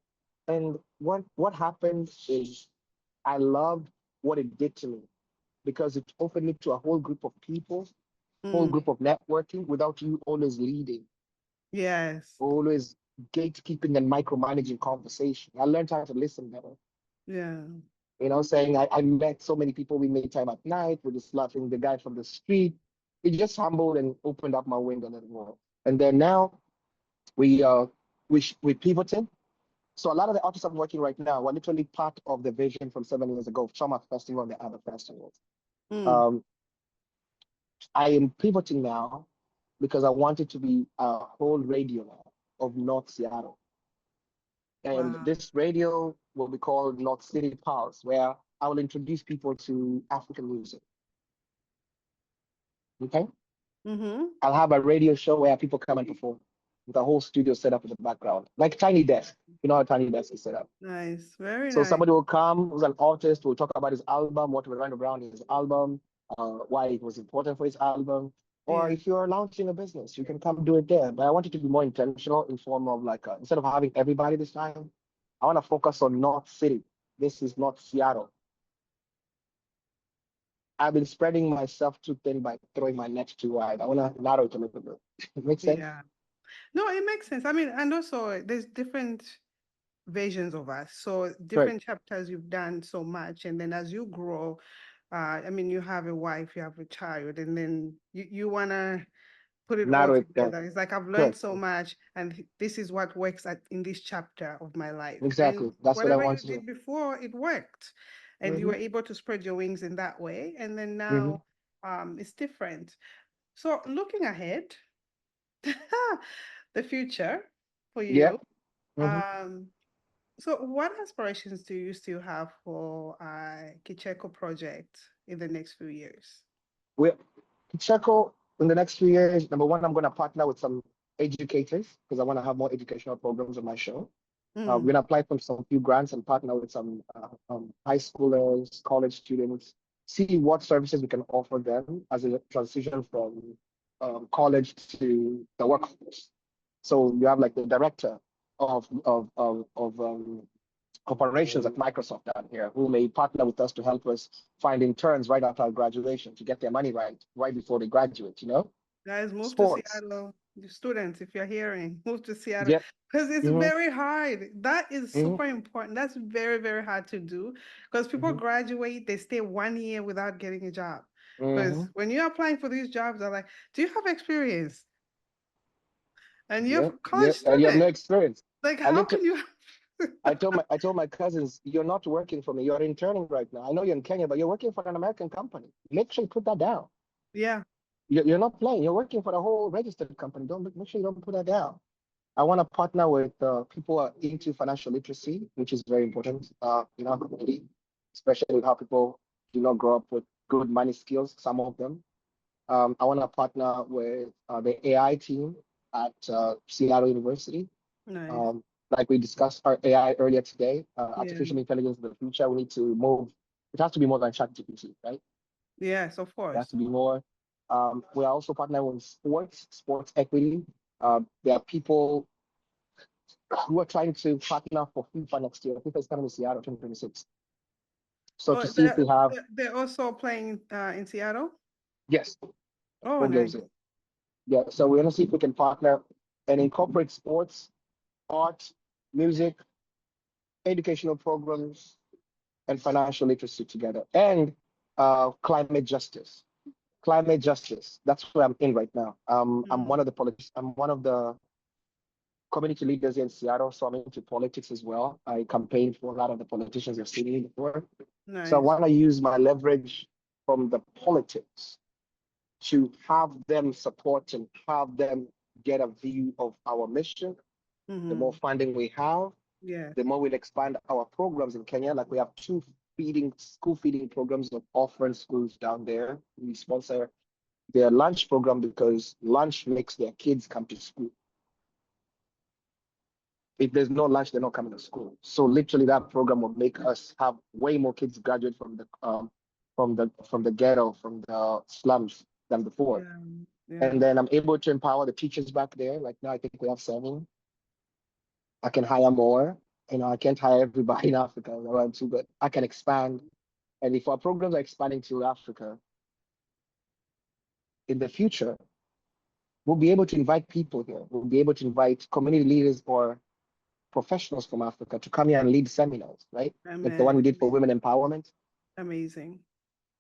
And what happened is I loved what it did to me because it opened me to a whole group of people, whole Mm. group of networking without you always leading, Yes. always gatekeeping and micromanaging conversation. I learned how to listen better. Yeah. Saying I met so many people. We made time at night. We're just laughing. The guy from the street. It just humbled and opened up my window a little more. And then now we pivoted. So a lot of the artists I'm working right now were literally part of the vision from 7 years ago, Choma Festival and the other festivals. Mm. Um, I am pivoting now because I want it to be a whole radio now of North Seattle. And Wow. this radio will be called North City Pulse, where I will introduce people to African music. Okay. Mm-hmm. I'll have a radio show where people come and perform with a whole studio set up in the background, like Tiny Desk. You know how Tiny Desk is set up. Nice. Very So nice. somebody will come who's an artist, will talk about his album, what went around his album, why it was important for his album. Or Yeah. if you're launching a business, you can come do it there. But I want it to be more intentional in form of like, instead of having everybody this time, I want to focus on North City. This is not Seattle. I've been spreading myself too thin by throwing my net too wide. I want to narrow it a little bit. It makes sense? Yeah. No, it makes sense. I mean, and also there's different versions of us. So Right. different chapters you've done so much. And then as you grow, I mean, you have a wife, you have a child, and then you want to put it all Narrow it down. together. It's like I've learned Correct. so much, and this is what works in this chapter of my life. And Exactly. That's what I whatever you want to do. did before, it worked, and you Mm-hmm. were able to spread your wings in that way. And then Mm-hmm. now, it's different. So looking ahead, the future for Yeah. you. Mm-hmm. Um, so what aspirations do you still have for Kicheko Project in the next few years? We Kicheko in the next few years, number one, I'm going to partner with some educators because I want to have more educational programs on my show. We're Mm, going to apply for some few grants and partner with some high schoolers, college students, see what services we can offer them as a transition from college to the workforce. So you have like the director of operations at Microsoft down here who may partner with us to help us find interns right after our graduation to get their money right before they graduate, guys, move to Sports. Seattle. You students, if you're hearing, move to Seattle Yep. because it's Mm-hmm. very hard. That is Mm-hmm. super important. That's very, very hard to do because people Mm-hmm. graduate, they stay 1 year without getting a job. Because Mm-hmm. when you're applying for these jobs, they're like, "Do you have experience?" And you're a Yep. college Yep. And you have no student. experience. Like, I how looked can at you? I told my cousins, you're not working for me. You're interning right now. I know you're in Kenya, but you're working for an American company. Make sure you put that down. Yeah. You're not playing. You're working for the whole registered company. Don't make sure you don't put that down. I want to partner with people who are into financial literacy, which is very important in our community, especially how people do not grow up with good money skills. Some of them. I want to partner with the AI team at Seattle University. Nice. Um, like we discussed our AI earlier today, Yeah. artificial intelligence in the future, we need to move. It has to be more than ChatGPT, right? Yes, of It has course. to be more. We are also partnering with sports equity. There are people who are trying to partner for FIFA next year. FIFA is coming to Seattle 2026. So to Oh, see if we have, they're also playing in Seattle. yes, Oh, home games nice. here. Yeah, so we're gonna see if we can partner and incorporate sports, art, music, educational programs, and financial literacy together, and climate justice. Climate justice. That's where I'm in right now. I'm one Mm, of the I'm one of the community leaders in Seattle, so I'm into politics as well. I campaigned for a lot of the politicians you've seen before. So I nice. want to use my leverage from the politics to have them support and have them get a view of our mission. The more Mm-hmm. funding we have, Yes. the more we'll expand our programs in Kenya. Like we have two school feeding programs of orphan schools down there. We sponsor their lunch program because lunch makes their kids come to school. If there's no lunch, they're not coming to school. So literally, that program will make us have way more kids graduate from the ghetto, from the slums than before. Yeah. Yeah. And then I'm able to empower the teachers back there. Like now, I think we have 7. I can hire more. I can't hire everybody in Africa if I want to, but I can expand. And if our programs are expanding to Africa in the future, we'll be able to invite people here. We'll be able to invite community leaders or professionals from Africa to come here and lead seminars, right? Like the one we did for women empowerment. Amazing.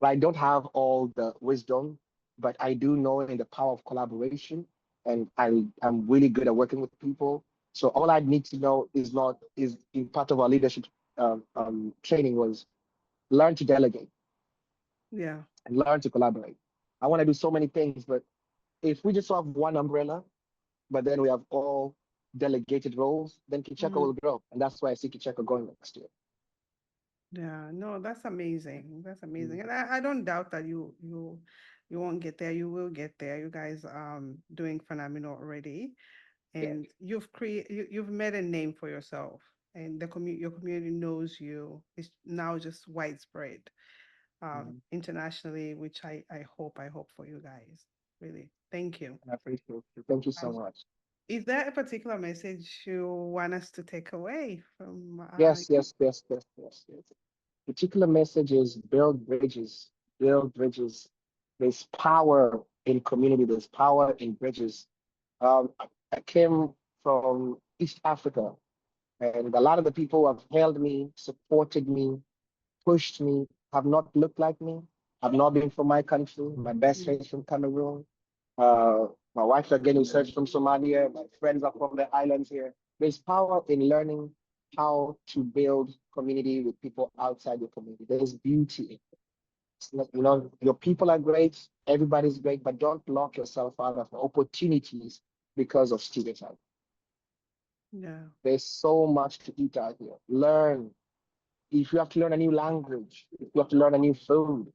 I don't have all the wisdom, but I do know in the power of collaboration, and I'm really good at working with people. So all I need to know is in part of our leadership training was learn to delegate Yeah. and learn to collaborate. I want to do so many things, but if we just have one umbrella, but then we have all delegated roles, then Kicheko Mm-hmm. will grow, and that's why I see Kicheko going next year. Yeah, no, that's amazing. That's Mm. amazing. And I don't doubt that you won't get there. You will get there. You guys doing phenomenal already. Yeah. And you've made a name for yourself. And your community knows you. It's now just widespread Mm. internationally, which I hope for you guys. Really. Thank you. I appreciate it. Thank you so Um, much. is there a particular message you want us to take away from Yes, yes, yes, yes, yes, yes. Particular message is build bridges, build bridges. There's power in community, there's power in bridges. I came from East Africa, and a lot of the people who have held me, supported me, pushed me, have not looked like me, have not been from my country. My best Mm, friends from Cameroon, uh, my wife again is from Somalia, my friends are from the islands here. There's power in learning how to build community with people outside your community. There's beauty in it. Your people are great, everybody's great, but don't lock yourself out of opportunities because of stereotypes. yeah. There's so much to eat out here. Learn. If you have to learn a new language, if you have to learn a new food.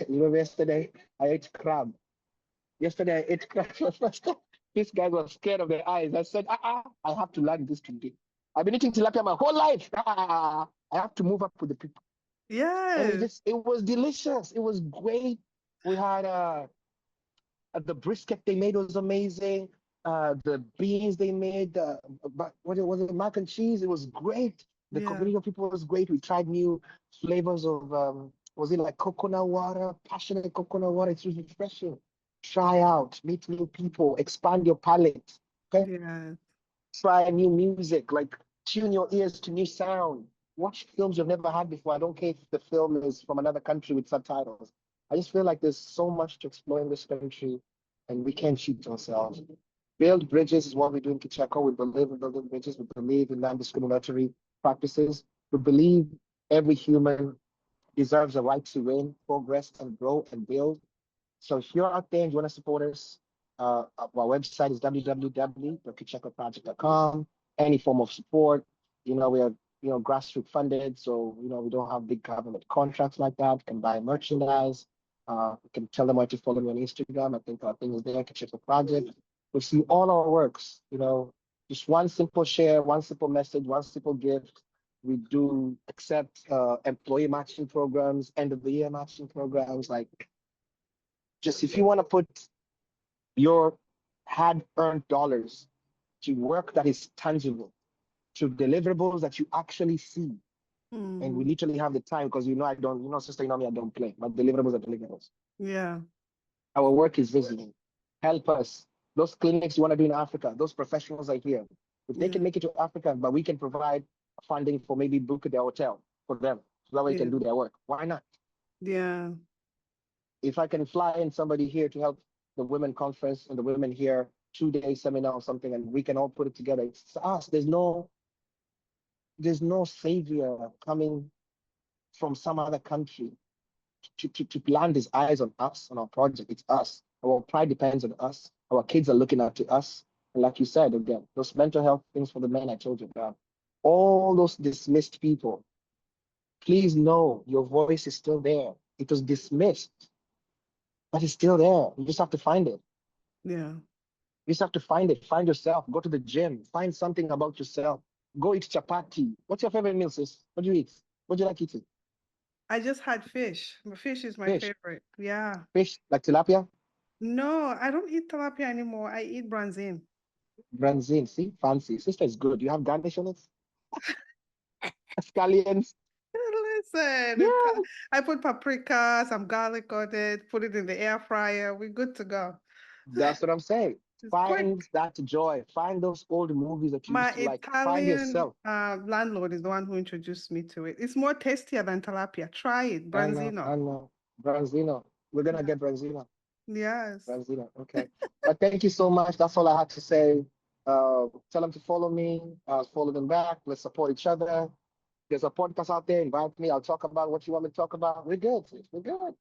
Yesterday I ate crab. Yesterday I ate crab for the first time. This guy was scared of the eyes. I said, I have to learn this today. I've been eating tilapia my whole life. I have to move up with the people. And Yes. it was delicious. It was great. We had the brisket they made was amazing. The beans they made, but what it was, it mac and cheese. It was great. The Yeah. community of people was great. We tried new flavors of was it like coconut water, passionate coconut water? It's refreshing. Try out, meet new people, expand your palate. Okay, Yes. try new music, like tune your ears to new sound. Watch films you've never had before. I don't care if the film is from another country with subtitles. I just feel like there's so much to explore in this country, and we can't cheat ourselves. Build bridges is what we do in Kicheko. We believe in building bridges. We believe in non-discriminatory practices. We believe every human deserves a right to win, progress, and grow and build. So if you're out there and you want to support us, our website is www.kichekoproject.com. Any form of support, we are, grassroots funded, so we don't have big government contracts like that. You can buy merchandise. You can tell them where to follow me on Instagram. I think our thing is there, Kicheko Project. We see all our works. Just one simple share, one simple message, one simple gift. We do accept employee matching programs, end of the year matching programs, like just if you want to put your hard-earned dollars to work that is tangible, to deliverables that you actually see. And we literally have the time because I don't, sister, me, I don't play, but deliverables are deliverables. Yeah. Our work is visible. Help us. Those clinics you want to do in Africa, those professionals are here. If they can make it to Africa, but we can provide funding for maybe book their hotel for them, so that way they can do their work. Why not? Yeah. If I can fly in somebody here to help the women conference and the women here 2-day seminar or something, and we can all put it together. It's us. There's no savior coming from some other country to land his eyes on us, on our project. It's us. Our pride depends on us. Our kids are looking up to us. And like you said, again, those mental health things for the men I told you about, all those dismissed people, please know your voice is still there. It was dismissed, but it's still there. You just have to find it. Yeah. You just have to find it. Find yourself. Go to the gym. Find something about yourself. Go eat chapati. What's your favorite meal, sis? What do you eat? What do you like eating? I just had fish. Fish is my Fish. favorite. Yeah. Fish, like tilapia? No, I don't eat tilapia anymore. I eat branzine. Branzine. See? Fancy. Sister is good. You have garnish on it? Scallions. Listen, Yeah. I put paprika, some garlic on it, put it in the air fryer. We're good to go. That's what I'm saying. It's quick. Find that joy. Find those old movies that you My used to like. Find Italian yourself. landlord is the one who introduced me to it. It's more tastier than tilapia. Try it, I know. branzino. I know. Branzino. We're going to get Branzino. Yes. Branzino. Okay. But thank you so much. That's all I had to say. Tell them to follow me. Follow them back. Let's support each other. There's a podcast out there. Invite me. I'll talk about what you want me to talk about. We're good. We're good.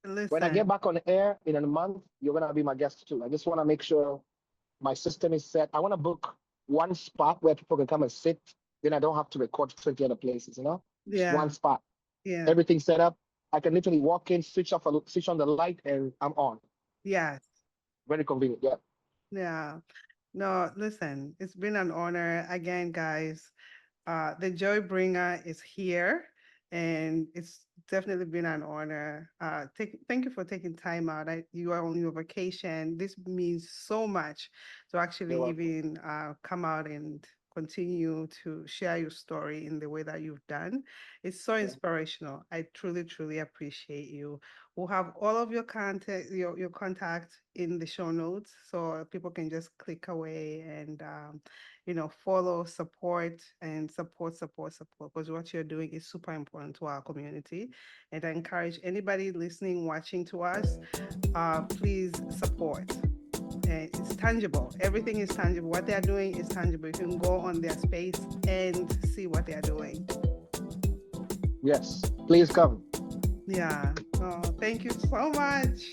When I get Listen, back on air in a month, you're going to be my guest too. I just want to make sure my system is set. I want to book one spot where people can come and sit. Then I don't have to record 20 other places, Just yeah, one spot. yeah, Everything set up. I can literally walk in, switch on the light, and I'm on. yes, Very convenient. Yeah. yeah. No, listen, it's been an honor again, guys. The Joy Bringer is here, and it's definitely been an honor. Thank you for taking time out. You are on your vacation. This means so much to You're actually welcome. even come out and continue to share your story in the way that you've done. It's so Yeah. inspirational. I truly, truly appreciate you. We'll have all of your contact, your contact in the show notes, so people can just click away and follow, support, and support, because what you're doing is super important to our community. And I encourage anybody listening, watching to us, please support. It's tangible. Everything is tangible. What they are doing is tangible. You can go on their space and see what they are doing. Yes. Please come. Yeah. Oh, thank you so much.